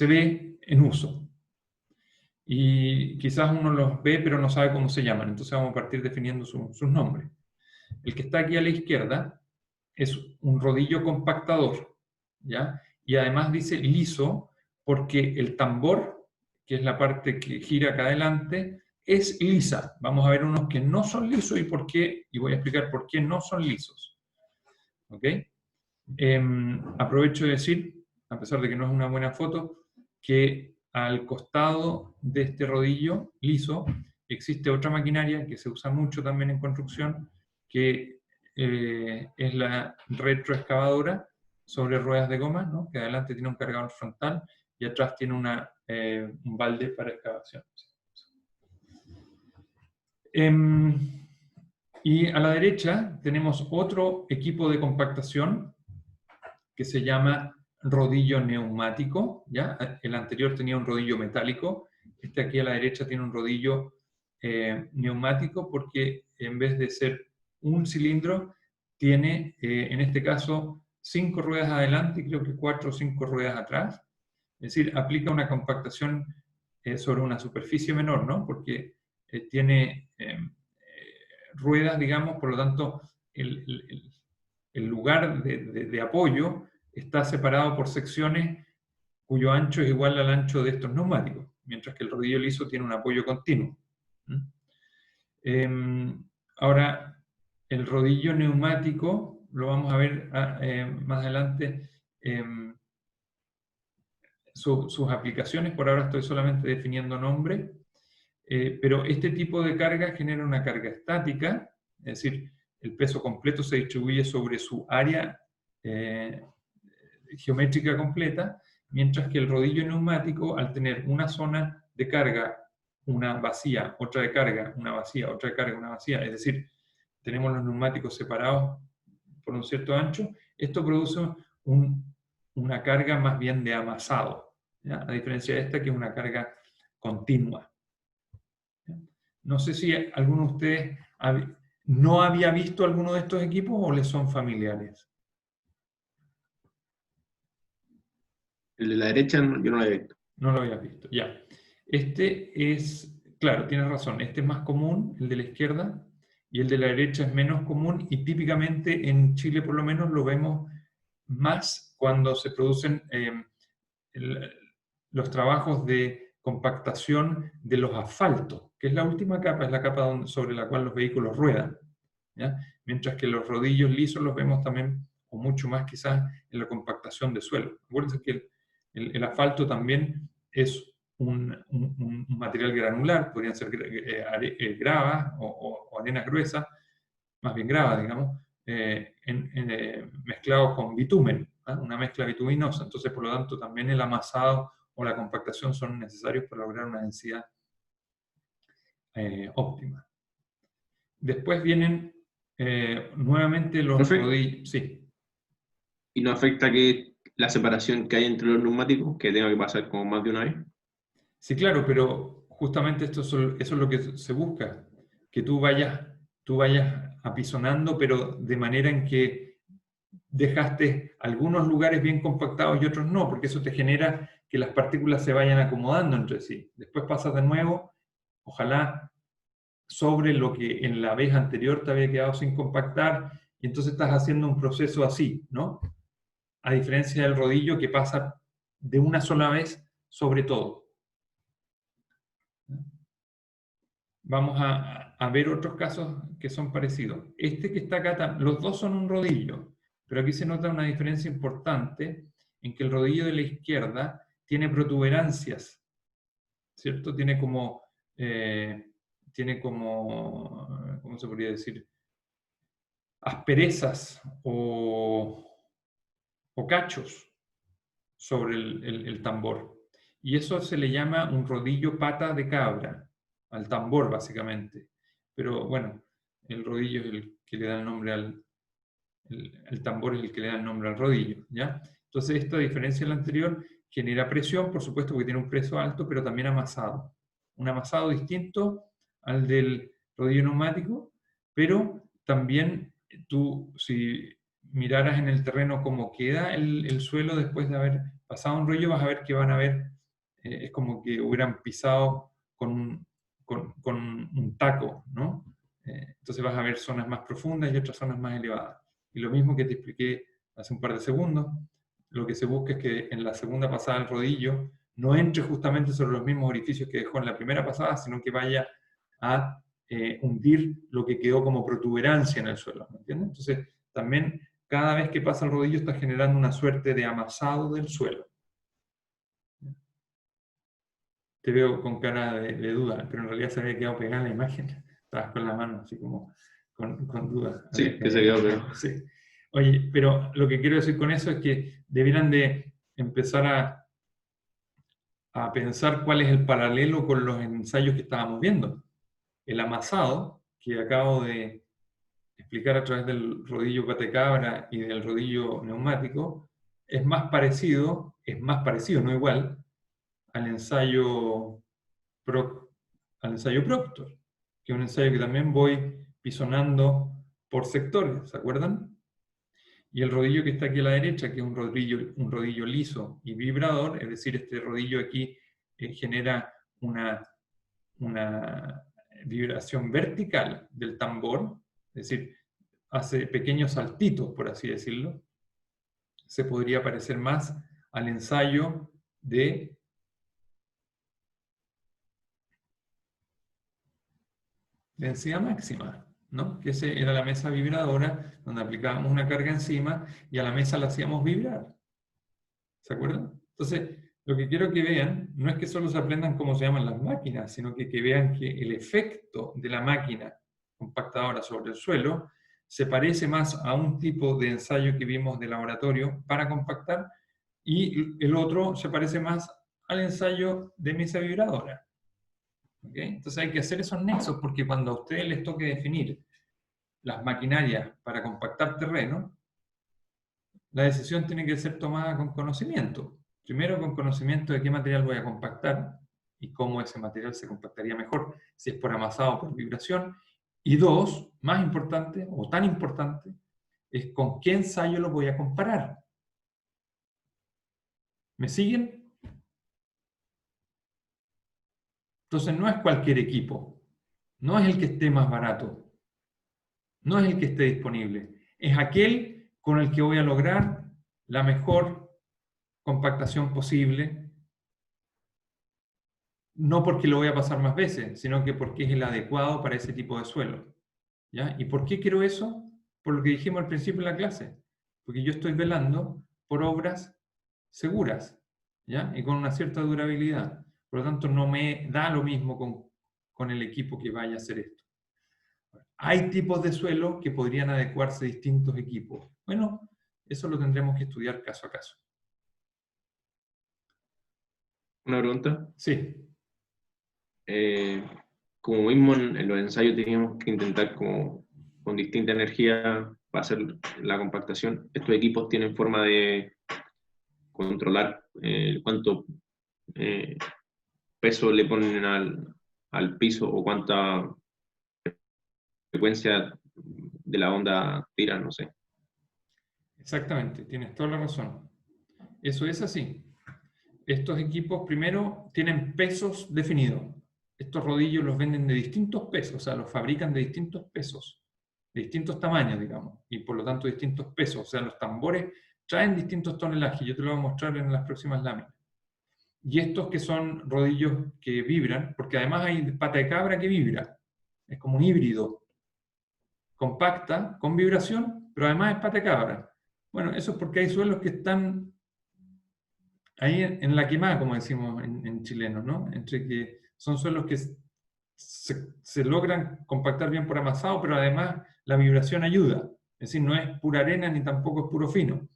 ve en uso. Y quizás uno los ve pero no sabe cómo se llaman, entonces vamos a partir definiendo sus nombres. El que está aquí a la izquierda es un rodillo compactador, ¿ya? Y además dice liso porque el tambor, que es la parte que gira acá adelante, es lisa. Vamos a ver unos que no son lisos y por qué, y voy a explicar por qué no son lisos. ¿Ok? Aprovecho de decir, a pesar de que no es una buena foto, que al costado de este rodillo liso existe otra maquinaria que se usa mucho también en construcción, que es la retroexcavadora sobre ruedas de goma, ¿no? Que adelante tiene un cargador frontal y atrás tiene un balde para excavación. Y a la derecha tenemos otro equipo de compactación que se llama rodillo neumático, ¿ya? El anterior tenía un rodillo metálico, este aquí a la derecha tiene un rodillo neumático porque en vez de ser un cilindro, tiene en este caso 5 ruedas adelante y creo que 4 o 5 ruedas atrás, es decir, aplica una compactación sobre una superficie menor, ¿no? Porque tiene ruedas, digamos, por lo tanto el lugar de apoyo está separado por secciones cuyo ancho es igual al ancho de estos neumáticos, mientras que el rodillo liso tiene un apoyo continuo. Ahora, el rodillo neumático, lo vamos a ver más adelante, sus aplicaciones, por ahora estoy solamente definiendo nombre, pero este tipo de carga genera una carga estática, es decir, el peso completo se distribuye sobre su área geométrica completa, mientras que el rodillo neumático, al tener una zona de carga, una vacía, otra de carga, una vacía, otra de carga, una vacía, es decir, tenemos los neumáticos separados por un cierto ancho, esto produce una carga más bien de amasado, ¿ya? A diferencia de esta que es una carga continua. ¿Ya? No sé si alguno de ustedes no había visto alguno de estos equipos o les son familiares. El de la derecha yo no lo he visto. No lo había visto, ya. Este es, claro, tienes razón, este es más común, el de la izquierda, y el de la derecha es menos común, y típicamente en Chile por lo menos lo vemos más cuando se producen los trabajos de compactación de los asfaltos, que es la última capa, es la capa sobre la cual los vehículos ruedan, ¿ya? Mientras que los rodillos lisos los vemos también, o mucho más quizás, en la compactación de suelo. Acuérdense que el asfalto también es un material granular, podrían ser gravas o arenas gruesas, más bien gravas, digamos, mezclados con bitumen, ¿eh? Una mezcla bituminosa. Entonces, por lo tanto, también el amasado o la compactación son necesarios para lograr una densidad óptima. Después vienen nuevamente los rodillos. Sí. ¿Y no afecta que la separación que hay entre los neumáticos, que tenga que pasar como más de una vez? Sí, claro, pero justamente eso es lo que se busca, que tú vayas apisonando, pero de manera en que dejaste algunos lugares bien compactados y otros no, porque eso te genera que las partículas se vayan acomodando entre sí. Después pasas de nuevo, ojalá sobre lo que en la vez anterior te había quedado sin compactar, y entonces estás haciendo un proceso así, ¿no? A diferencia del rodillo que pasa de una sola vez sobre todo. Vamos a ver otros casos que son parecidos. Este que está acá, los dos son un rodillo, pero aquí se nota una diferencia importante en que el rodillo de la izquierda tiene protuberancias, ¿cierto? Tiene como, ¿cómo se podría decir? Asperezas o cachos sobre el tambor. Y eso se le llama un rodillo pata de cabra, al tambor básicamente. Pero bueno, el rodillo es el que le da el nombre el tambor es el que le da el nombre al rodillo, ¿ya? Entonces esta, a diferencia de la anterior, genera presión, por supuesto, porque tiene un peso alto, pero también amasado. Un amasado distinto al del rodillo neumático, pero también tú, si miraras en el terreno cómo queda el suelo después de haber pasado un rollo, vas a ver que van a ver, es como que hubieran pisado con un taco, ¿no? Entonces vas a ver zonas más profundas y otras zonas más elevadas. Y lo mismo que te expliqué hace un par de segundos, lo que se busca es que en la segunda pasada del rodillo no entre justamente sobre los mismos orificios que dejó en la primera pasada, sino que vaya a hundir lo que quedó como protuberancia en el suelo, ¿me entiendes? Entonces, también cada vez que pasa el rodillo está generando una suerte de amasado del suelo. Te veo con cara de duda, pero en realidad se había quedado pegada la imagen. Estabas con la mano así como con duda. Sí, que se quedó pegado. Sí. Oye, pero lo que quiero decir con eso es que debieran de empezar a pensar cuál es el paralelo con los ensayos que estábamos viendo. El amasado, que acabo de explicar a través del rodillo patecabra y del rodillo neumático, es más parecido, no igual, al ensayo Proctor, que es un ensayo que también voy pisonando por sectores, ¿se acuerdan? Y el rodillo que está aquí a la derecha, que es un rodillo liso y vibrador, es decir, este rodillo aquí genera una vibración vertical del tambor, es decir, hace pequeños saltitos, por así decirlo. Se podría parecer más al ensayo de densidad máxima, ¿no? Que esa era la mesa vibradora, donde aplicábamos una carga encima y a la mesa la hacíamos vibrar. ¿Se acuerdan? Entonces, lo que quiero que vean no es que solo se aprendan cómo se llaman las máquinas, sino que vean que el efecto de la máquina compactadora sobre el suelo se parece más a un tipo de ensayo que vimos de laboratorio para compactar, y el otro se parece más al ensayo de mesa vibradora. ¿Okay? Entonces hay que hacer esos nexos, porque cuando a ustedes les toque definir las maquinarias para compactar terreno, la decisión tiene que ser tomada con conocimiento. Primero, con conocimiento de qué material voy a compactar y cómo ese material se compactaría mejor, si es por amasado o por vibración. Y dos, más importante, o tan importante, es con qué ensayo lo voy a comparar. ¿Me siguen? Entonces no es cualquier equipo, no es el que esté más barato, no es el que esté disponible, es aquel con el que voy a lograr la mejor compactación posible, no porque lo voy a pasar más veces, sino que porque es el adecuado para ese tipo de suelo. ¿Ya? ¿Y por qué quiero eso? Por lo que dijimos al principio de la clase, porque yo estoy velando por obras seguras, ¿ya? Y con una cierta durabilidad. Por lo tanto, no me da lo mismo con el equipo que vaya a hacer esto. Hay tipos de suelo que podrían adecuarse a distintos equipos. Bueno, eso lo tendremos que estudiar caso a caso. ¿Una pregunta? Sí. Como mismo en los ensayos teníamos que intentar como con distinta energía para hacer la compactación, estos equipos tienen forma de controlar cuánto peso le ponen al piso o cuánta frecuencia de la onda tiran, no sé. Exactamente, tienes toda la razón. Eso es así. Estos equipos primero tienen pesos definidos. Estos rodillos los venden de distintos pesos, o sea, los fabrican de distintos pesos, de distintos tamaños, digamos, y por lo tanto distintos pesos. O sea, los tambores traen distintos tonelajes. Yo te lo voy a mostrar en las próximas láminas. Y estos que son rodillos que vibran, porque además hay pata de cabra que vibra. Es como un híbrido. Compacta, con vibración, pero además es pata de cabra. Bueno, eso es porque hay suelos que están ahí en la quemada, como decimos en chileno, ¿no? Entre que son suelos que se logran compactar bien por amasado, pero además la vibración ayuda. Es decir, no es pura arena ni tampoco es puro fino.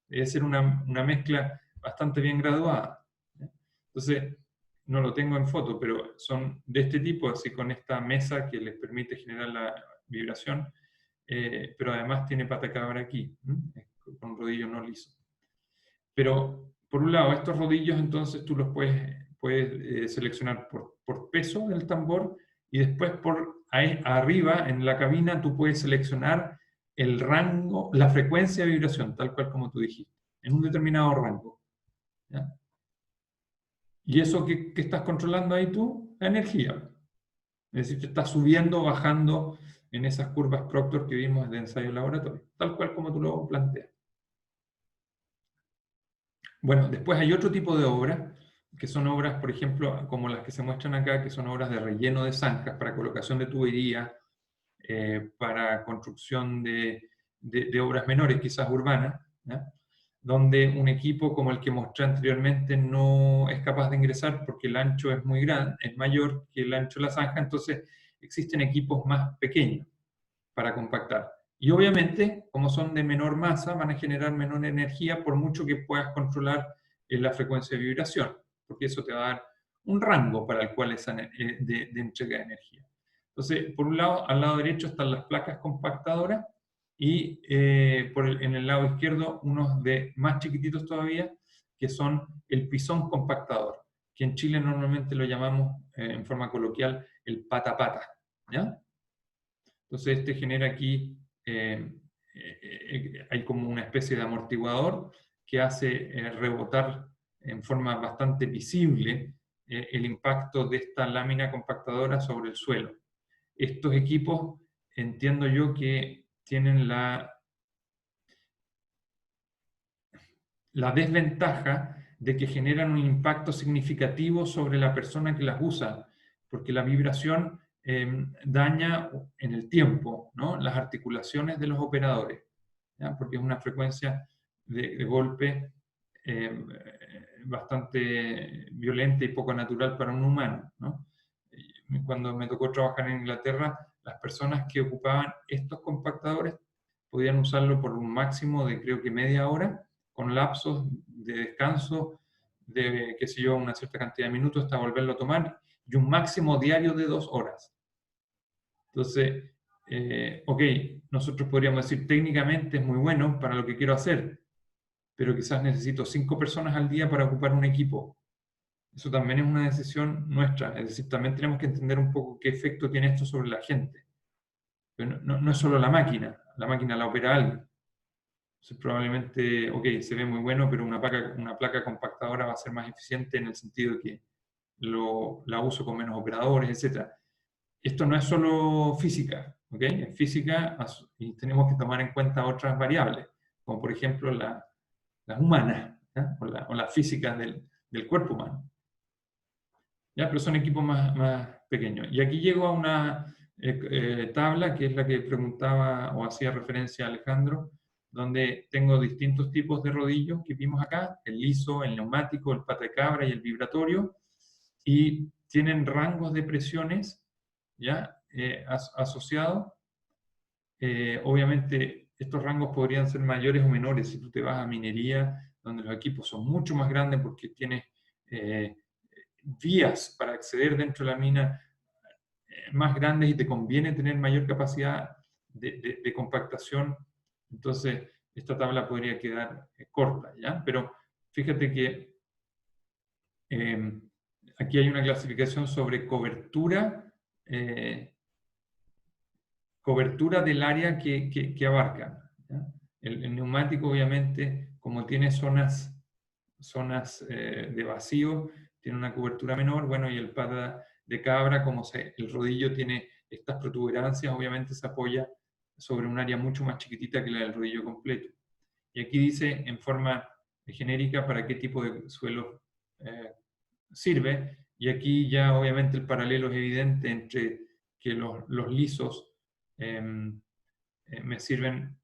Debe ser una mezcla bastante bien graduada. Entonces, no lo tengo en foto, pero son de este tipo, así con esta mesa que les permite generar la vibración, pero además tiene pata cabra aquí, con rodillo no liso. Pero, por un lado, estos rodillos entonces tú los puedes seleccionar por peso del tambor, y después por ahí arriba en la cabina tú puedes seleccionar el rango, la frecuencia de vibración, tal cual como tú dijiste, en un determinado rango. ¿Ya? ¿Y eso qué estás controlando ahí tú? La energía. Es decir, te estás subiendo o bajando en esas curvas Proctor que vimos de ensayo laboratorio, tal cual como tú lo planteas. Bueno, después hay otro tipo de obras, que son obras, por ejemplo, como las que se muestran acá, que son obras de relleno de zanjas para colocación de tubería, para construcción de obras menores, quizás urbanas, ¿ya? Donde un equipo como el que mostré anteriormente no es capaz de ingresar porque el ancho es muy grande, es mayor que el ancho de la zanja, entonces existen equipos más pequeños para compactar. Y obviamente, como son de menor masa, van a generar menor energía por mucho que puedas controlar la frecuencia de vibración, porque eso te va a dar un rango para el cual de entrega de energía. Entonces, por un lado, al lado derecho están las placas compactadoras y en el lado izquierdo unos más chiquititos todavía, que son el pisón compactador, que en Chile normalmente lo llamamos en forma coloquial el pata-pata, ¿ya? Entonces este genera aquí, hay como una especie de amortiguador que hace rebotar en forma bastante visible el impacto de esta lámina compactadora sobre el suelo. Estos equipos entiendo yo que tienen la desventaja de que generan un impacto significativo sobre la persona que las usa, porque la vibración daña en el tiempo, ¿no?, las articulaciones de los operadores, ¿ya? Porque es una frecuencia de golpe bastante violenta y poco natural para un humano, ¿no? Cuando me tocó trabajar en Inglaterra, las personas que ocupaban estos compactadores podían usarlo por un máximo de creo que media hora, con lapsos de descanso de, qué sé yo, una cierta cantidad de minutos hasta volverlo a tomar, y un máximo diario de 2 horas. Entonces, ok, nosotros podríamos decir técnicamente es muy bueno para lo que quiero hacer, pero quizás necesito 5 personas al día para ocupar un equipo. Eso también es una decisión nuestra, es decir, también tenemos que entender un poco qué efecto tiene esto sobre la gente. Pero no es solo la máquina la opera alguien. Entonces, probablemente, ok, se ve muy bueno, pero una placa compactadora va a ser más eficiente en el sentido de que la uso con menos operadores, etc. Esto no es solo física, ¿ok? Es física y tenemos que tomar en cuenta otras variables, como por ejemplo las humanas, ¿ya? o las físicas del cuerpo humano. ¿Ya? Pero son equipos más pequeños. Y aquí llego a una tabla que es la que preguntaba o hacía referencia a Alejandro, donde tengo distintos tipos de rodillos que vimos acá, el liso, el neumático, el pata de cabra y el vibratorio, y tienen rangos de presiones, ¿ya? Asociados. Obviamente estos rangos podrían ser mayores o menores si tú te vas a minería, donde los equipos son mucho más grandes porque tienes vías para acceder dentro de la mina más grandes y te conviene tener mayor capacidad de compactación. Entonces esta tabla podría quedar corta, ¿ya? Pero fíjate que aquí hay una clasificación sobre cobertura del área que abarca, ¿ya? El neumático, obviamente, como tiene zonas de vacío, tiene una cobertura menor, bueno, y el pata de cabra, como el rodillo tiene estas protuberancias, obviamente se apoya sobre un área mucho más chiquitita que la del rodillo completo. Y aquí dice en forma genérica para qué tipo de suelo sirve, y aquí ya obviamente el paralelo es evidente entre que los lisos me sirven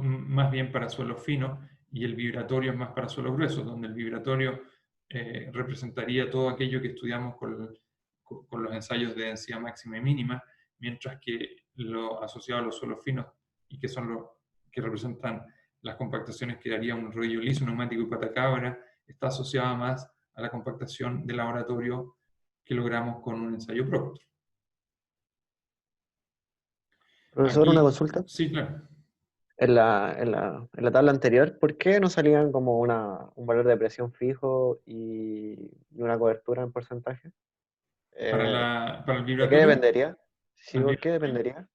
más bien para suelos finos, y el vibratorio es más para suelos gruesos, donde el vibratorio representaría todo aquello que estudiamos con los ensayos de densidad máxima y mínima, mientras que lo asociado a los suelos finos, y que son los que representan las compactaciones que daría un rodillo liso, neumático y pata cabra, está asociada más a la compactación de laboratorio que logramos con un ensayo Proctor. Profesor, Aquí- una consulta. Sí, claro. En la tabla anterior, ¿por qué no salían como un valor de presión fijo y una cobertura en porcentaje? Para el ¿De qué vibratorio, dependería? Sí, ¿el ¿por qué vibratorio? dependería?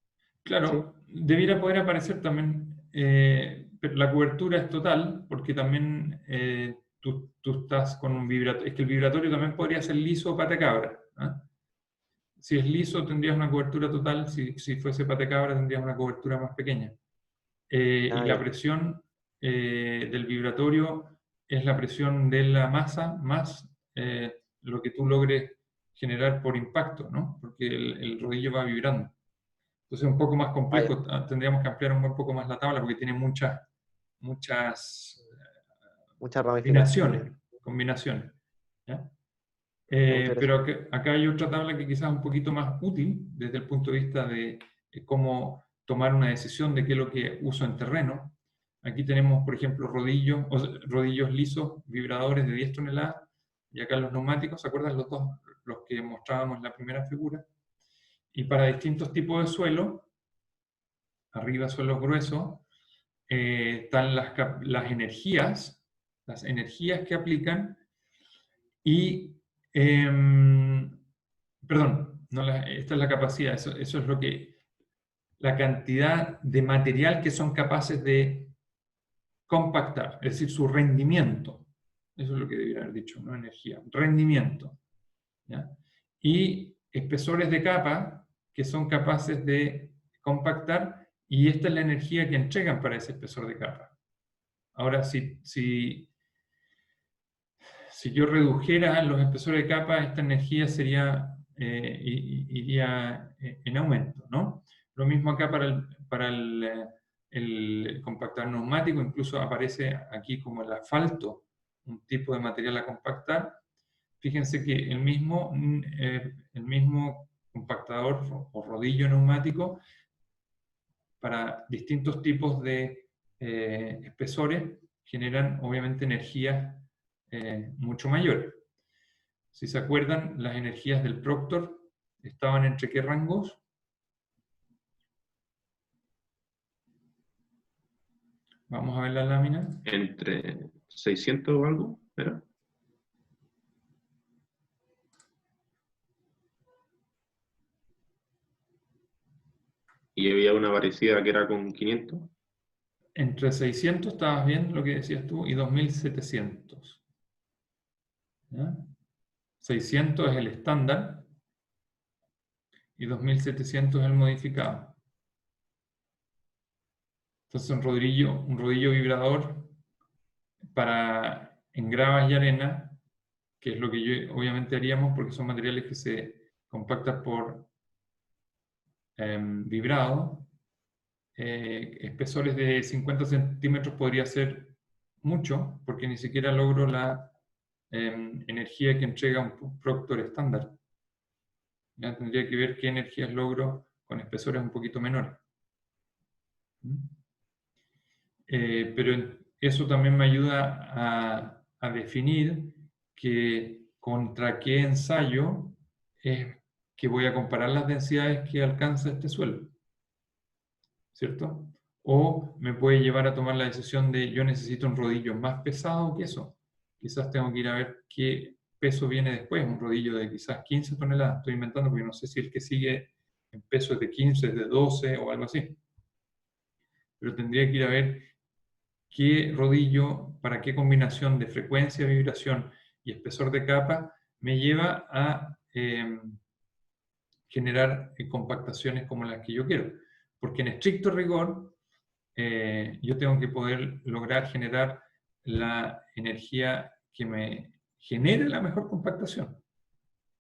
Claro, debiera poder aparecer también, pero la cobertura es total, porque también tú estás con un vibratorio, es que el vibratorio también podría ser liso o pata cabra. ¿Ah? Si es liso tendrías una cobertura total, si fuese pata cabra tendrías una cobertura más pequeña. Y la Ya. presión del vibratorio es la presión de la masa más lo que tú logres generar por impacto, ¿no? Porque el rodillo va vibrando. Entonces es un poco más complejo, tendríamos que ampliar un poco más la tabla porque tiene muchas Muchas combinaciones. ramificaciones. ¿Ya? Muchas Pero gracias. acá hay otra tabla que quizás es un poquito más útil desde el punto de vista de cómo tomar una decisión de qué es lo que uso en terreno. Aquí tenemos, por ejemplo, rodillos lisos, vibradores de 10 toneladas, y acá los neumáticos, ¿se acuerdan los dos, los que mostrábamos en la primera figura? Y para distintos tipos de suelo, arriba suelos gruesos, están las energías que aplican y, perdón, esta es la capacidad, eso es lo que, la cantidad de material que son capaces de compactar, es decir, su rendimiento. Eso es lo que debería haber dicho, no energía, rendimiento. ¿Ya? Y espesores de capa que son capaces de compactar, y esta es la energía que entregan para ese espesor de capa. Ahora, si yo redujera los espesores de capa, esta energía iría en aumento, ¿no? Lo mismo acá para el compactador neumático, incluso aparece aquí como el asfalto, un tipo de material a compactar. Fíjense que el mismo compactador o rodillo neumático para distintos tipos de espesores generan obviamente energías mucho mayores. Si se acuerdan, las energías del Proctor estaban entre qué rangos? Vamos a ver la lámina. Entre 600 o algo, ¿era? Y había una parecida que era con 500. Entre 600, estabas bien lo que decías tú, y 2700. ¿Ya? 600 es el estándar y 2700 es el modificado. Entonces un rodillo vibrador en gravas y arena, que es lo que obviamente haríamos porque son materiales que se compactan por vibrado. Espesores de 50 centímetros podría ser mucho, porque ni siquiera logro la energía que entrega un Proctor estándar. Ya tendría que ver qué energías logro con espesores un poquito menores. Pero eso también me ayuda a definir contra qué ensayo es que voy a comparar las densidades que alcanza este suelo, ¿cierto? O me puede llevar a tomar la decisión de yo necesito un rodillo más pesado que eso. Quizás tengo que ir a ver qué peso viene después, un rodillo de quizás 15 toneladas, estoy inventando porque no sé si el que sigue en peso es de 15, es de 12 o algo así. Pero tendría que ir a ver qué rodillo, para qué combinación de frecuencia, vibración y espesor de capa me lleva a generar compactaciones como las que yo quiero. Porque en estricto rigor, yo tengo que poder lograr generar la energía que me genere la mejor compactación.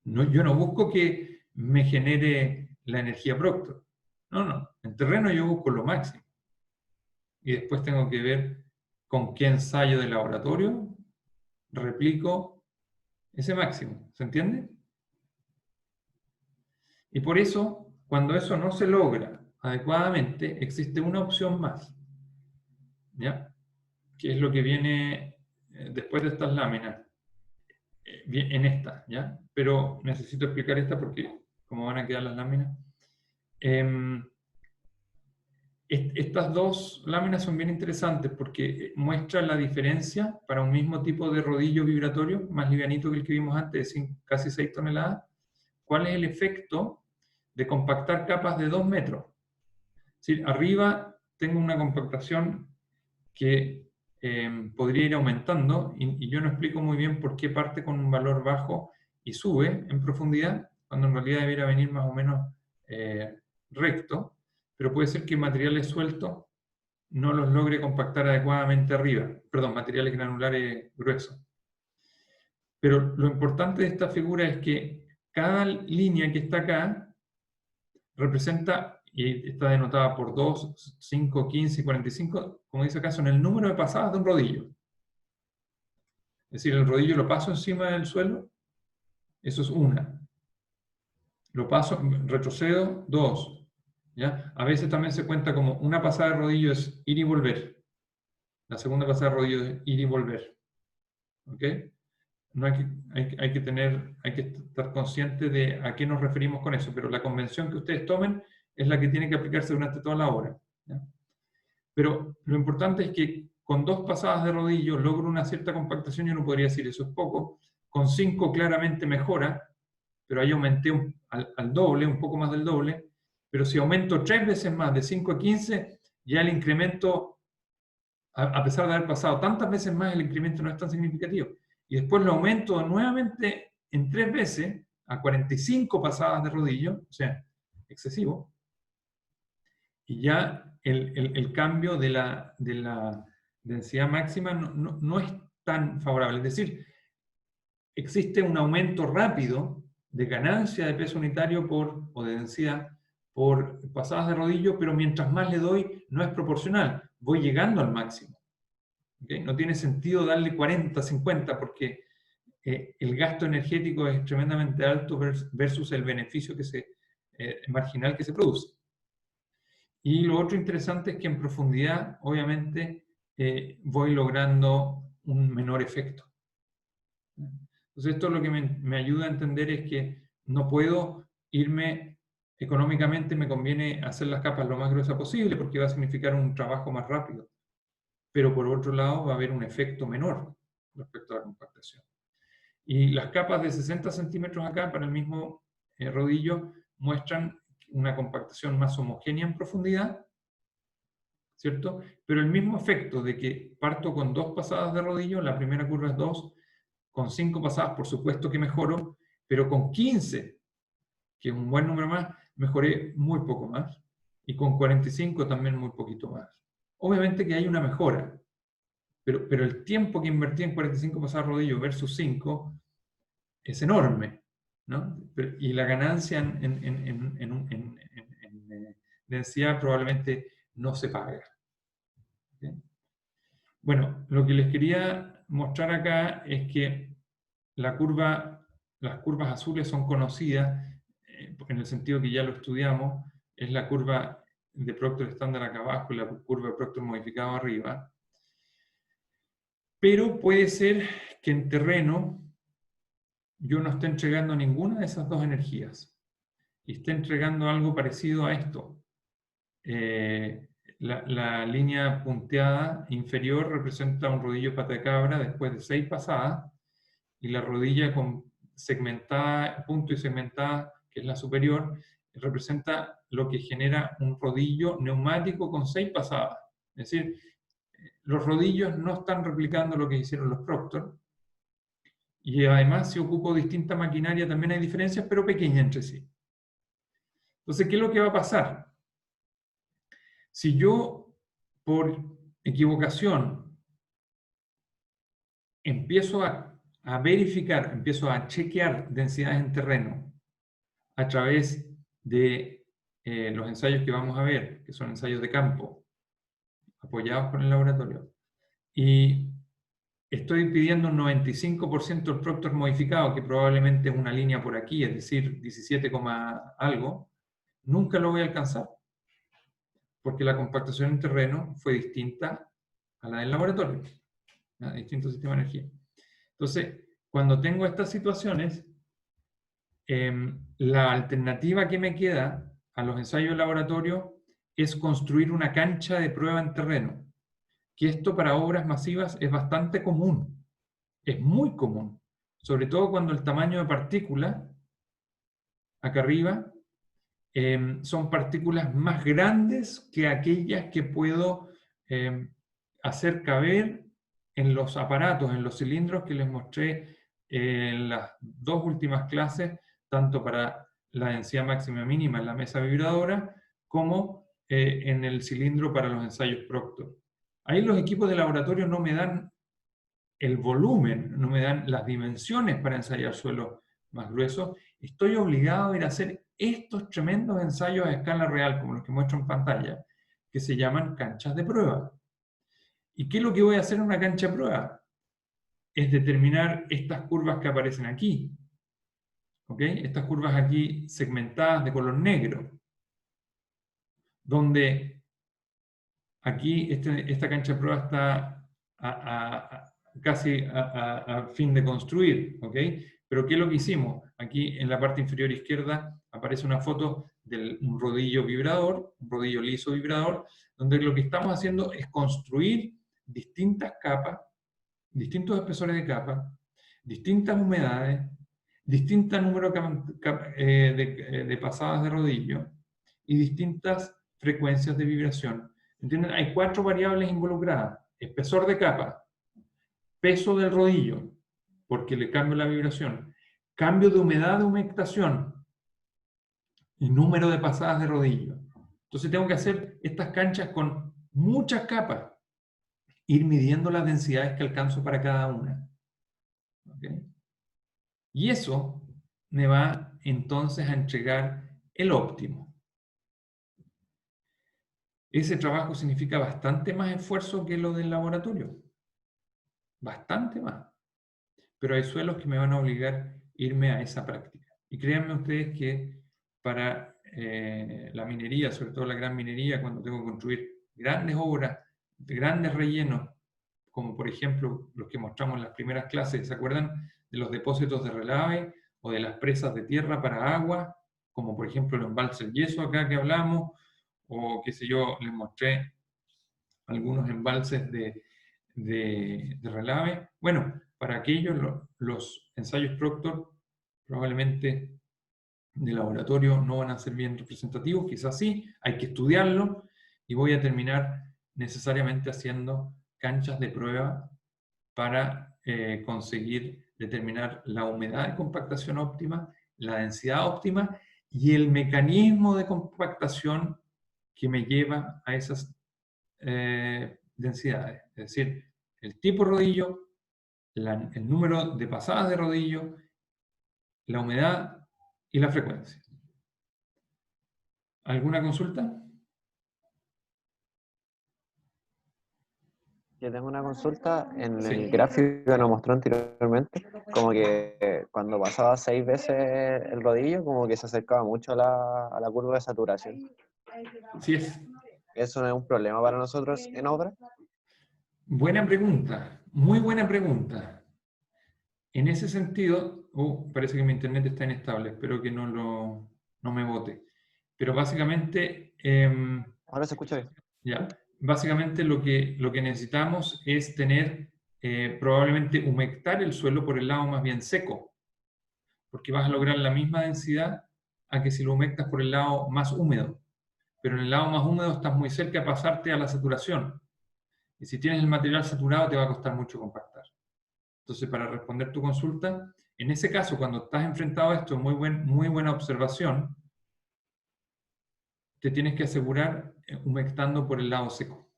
Yo no busco que me genere la energía Proctor. No. En terreno yo busco lo máximo. Y después tengo que ver con qué ensayo de laboratorio replico ese máximo. ¿Se entiende? Y por eso, cuando eso no se logra adecuadamente, existe una opción más, ¿ya? Que es lo que viene después de estas láminas, en esta, ¿ya? Pero necesito explicar esta porque como van a quedar las láminas. Estas dos láminas son bien interesantes porque muestran la diferencia para un mismo tipo de rodillo vibratorio, más livianito que el que vimos antes, de casi 6 toneladas, cuál es el efecto de compactar capas de 2 metros. Es decir, arriba tengo una compactación que podría ir aumentando, y yo no explico muy bien por qué parte con un valor bajo y sube en profundidad, cuando en realidad debiera venir más o menos recto, pero puede ser que materiales sueltos no los logre compactar adecuadamente arriba, perdón, materiales granulares gruesos. Pero lo importante de esta figura es que cada línea que está acá representa, y está denotada por 2, 5, 15 y 45, como dice acá, son el número de pasadas de un rodillo. Es decir, el rodillo lo paso encima del suelo, eso es una. Lo paso, retrocedo, 2. ¿Ya? A veces también se cuenta como una pasada de rodillo es ir y volver. La segunda pasada de rodillo es ir y volver. ¿Ok? No hay que estar consciente de a qué nos referimos con eso, pero la convención que ustedes tomen es la que tiene que aplicarse durante toda la obra. ¿Ya? Pero lo importante es que con 2 pasadas de rodillo logro una cierta compactación. Yo no podría decir eso es poco. Con 5 claramente mejora, pero ahí aumenté al doble, un poco más del doble. Pero si aumento 3 veces más, de 5 a 15, ya el incremento, a pesar de haber pasado tantas veces más, el incremento no es tan significativo. Y después lo aumento nuevamente en 3 veces, a 45 pasadas de rodillo, o sea, excesivo. Y ya el cambio de la densidad máxima no es tan favorable. Es decir, existe un aumento rápido de ganancia de peso unitario o de densidad por pasadas de rodillo, pero mientras más le doy, no es proporcional. Voy llegando al máximo. ¿Okay? No tiene sentido darle 40, 50, porque el gasto energético es tremendamente alto versus el beneficio marginal que se produce. Y lo otro interesante es que en profundidad, obviamente, voy logrando un menor efecto. Entonces esto lo que me ayuda a entender es que no puedo irme económicamente, me conviene hacer las capas lo más gruesas posible porque va a significar un trabajo más rápido. Pero por otro lado va a haber un efecto menor respecto a la compactación. Y las capas de 60 centímetros acá para el mismo rodillo muestran una compactación más homogénea en profundidad, ¿cierto? Pero el mismo efecto de que parto con 2 pasadas de rodillo, la primera curva es 2, con 5 pasadas por supuesto que mejoro, pero con 15, que es un buen número más, mejoré muy poco más, y con 45 también muy poquito más. Obviamente que hay una mejora, pero el tiempo que invertí en 45 pasadas de rodillo versus 5 es enorme, ¿no? Y la ganancia en densidad probablemente no se paga. ¿Okay? Bueno, lo que les quería mostrar acá es que las curvas azules son conocidas, en el sentido que ya lo estudiamos, es la curva de Proctor estándar acá abajo y la curva de Proctor modificado arriba. Pero puede ser que en terreno yo no esté entregando ninguna de esas dos energías y esté entregando algo parecido a esto. La línea punteada inferior representa un rodillo pata de cabra después de 6 pasadas, y la rodilla con segmentada, punto y segmentada, que es la superior, representa lo que genera un rodillo neumático con 6 pasadas. Es decir, los rodillos no están replicando lo que hicieron los Proctor, y además si ocupo distinta maquinaria también hay diferencias, pero pequeñas entre sí. Entonces, ¿qué es lo que va a pasar? Si yo, por equivocación, empiezo a verificar, empiezo a chequear densidades en terreno a través de los ensayos que vamos a ver, que son ensayos de campo, apoyados por el laboratorio, y estoy pidiendo un 95% del Proctor modificado, que probablemente es una línea por aquí, es decir, 17, algo, nunca lo voy a alcanzar, porque la compactación en terreno fue distinta a la del laboratorio, ¿no? Distinto sistema de energía. Entonces, cuando tengo estas situaciones, la alternativa que me queda a los ensayos de laboratorio es construir una cancha de prueba en terreno, que esto para obras masivas es bastante común, es muy común, sobre todo cuando el tamaño de partículas, acá arriba, son partículas más grandes que aquellas que puedo hacer caber en los aparatos, en los cilindros que les mostré en las dos últimas clases, tanto para la densidad máxima y mínima en la mesa vibradora, como en el cilindro para los ensayos Proctor. Ahí los equipos de laboratorio no me dan el volumen, no me dan las dimensiones para ensayar suelos más gruesos. Estoy obligado a ir a hacer estos tremendos ensayos a escala real, como los que muestro en pantalla, que se llaman canchas de prueba. ¿Y qué es lo que voy a hacer en una cancha de prueba? Es determinar estas curvas que aparecen aquí. ¿Ok? Estas curvas aquí segmentadas de color negro. Donde aquí esta cancha de prueba está casi a fin de construir. ¿Ok? Pero ¿qué es lo que hicimos? Aquí en la parte inferior izquierda aparece una foto de un rodillo vibrador, un rodillo liso vibrador, donde lo que estamos haciendo es construir distintas capas, distintos espesores de capa, distintas humedades, distintos números de pasadas de rodillo y distintas frecuencias de vibración. ¿Entienden? Hay 4 variables involucradas: espesor de capa, peso del rodillo, porque le cambio la vibración, cambio de humedad de humectación y número de pasadas de rodillo. Entonces tengo que hacer estas canchas con muchas capas, ir midiendo las densidades que alcanzo para cada una. ¿Okay? Y eso me va entonces a entregar el óptimo. Ese trabajo significa bastante más esfuerzo que lo del laboratorio. Bastante más. Pero hay suelos que me van a obligar a irme a esa práctica. Y créanme ustedes que para la minería, sobre todo la gran minería, cuando tengo que construir grandes obras, grandes rellenos, como por ejemplo los que mostramos en las primeras clases, ¿se acuerdan de los depósitos de relave o de las presas de tierra para agua? Como por ejemplo el embalse del yeso acá que hablamos, o qué sé yo, les mostré algunos embalses de relave. Bueno, para aquellos los ensayos Proctor probablemente de laboratorio no van a ser bien representativos, quizás sí, hay que estudiarlo, y voy a terminar necesariamente haciendo canchas de prueba para conseguir determinar la humedad de compactación óptima, la densidad óptima y el mecanismo de compactación que me lleva a esas densidades. Es decir, el tipo rodillo, el número de pasadas de rodillo, la humedad y la frecuencia. ¿Alguna consulta? Yo tengo una consulta. En Sí. el gráfico que nos mostró anteriormente, como que cuando pasaba 6 veces el rodillo, como que se acercaba mucho a la curva de saturación. Sí es. ¿Eso no es un problema para nosotros en obra? Buena pregunta, muy buena pregunta. En ese sentido, parece que mi internet está inestable, espero que no me bote. Pero básicamente, Ahora se escucha bien. ya, básicamente lo que necesitamos es tener, probablemente humectar el suelo por el lado más bien seco, porque vas a lograr la misma densidad a que si lo humectas por el lado más húmedo. Pero en el lado más húmedo estás muy cerca de pasarte a la saturación. Y si tienes el material saturado te va a costar mucho compactar. Entonces, para responder tu consulta, en ese caso, cuando estás enfrentado a esto, muy buena observación, te tienes que asegurar humectando por el lado seco.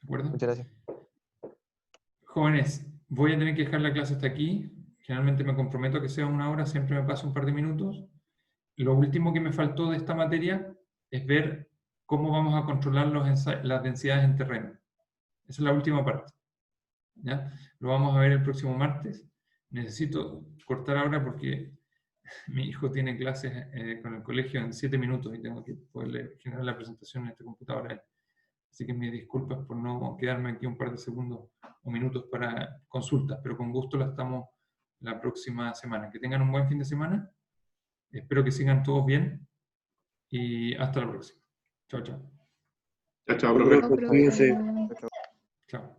¿De acuerdo? Muchas gracias. Jóvenes, voy a tener que dejar la clase hasta aquí. Generalmente me comprometo a que sea 1 hora, siempre me paso un par de minutos. Lo último que me faltó de esta materia es ver cómo vamos a controlar las densidades en terreno. Esa es la última parte. ¿Ya? Lo vamos a ver el próximo martes. Necesito cortar ahora porque mi hijo tiene clases con el colegio en 7 minutos y tengo que poderle generar la presentación en este computador a él. Así que mis disculpas por no quedarme aquí un par de segundos o minutos para consultas, pero con gusto la estamos la próxima semana. Que tengan un buen fin de semana. Espero que sigan todos bien y hasta la próxima. Chao, chao. Chao, chao, profe. Chao, profe. Cuídense. Chao.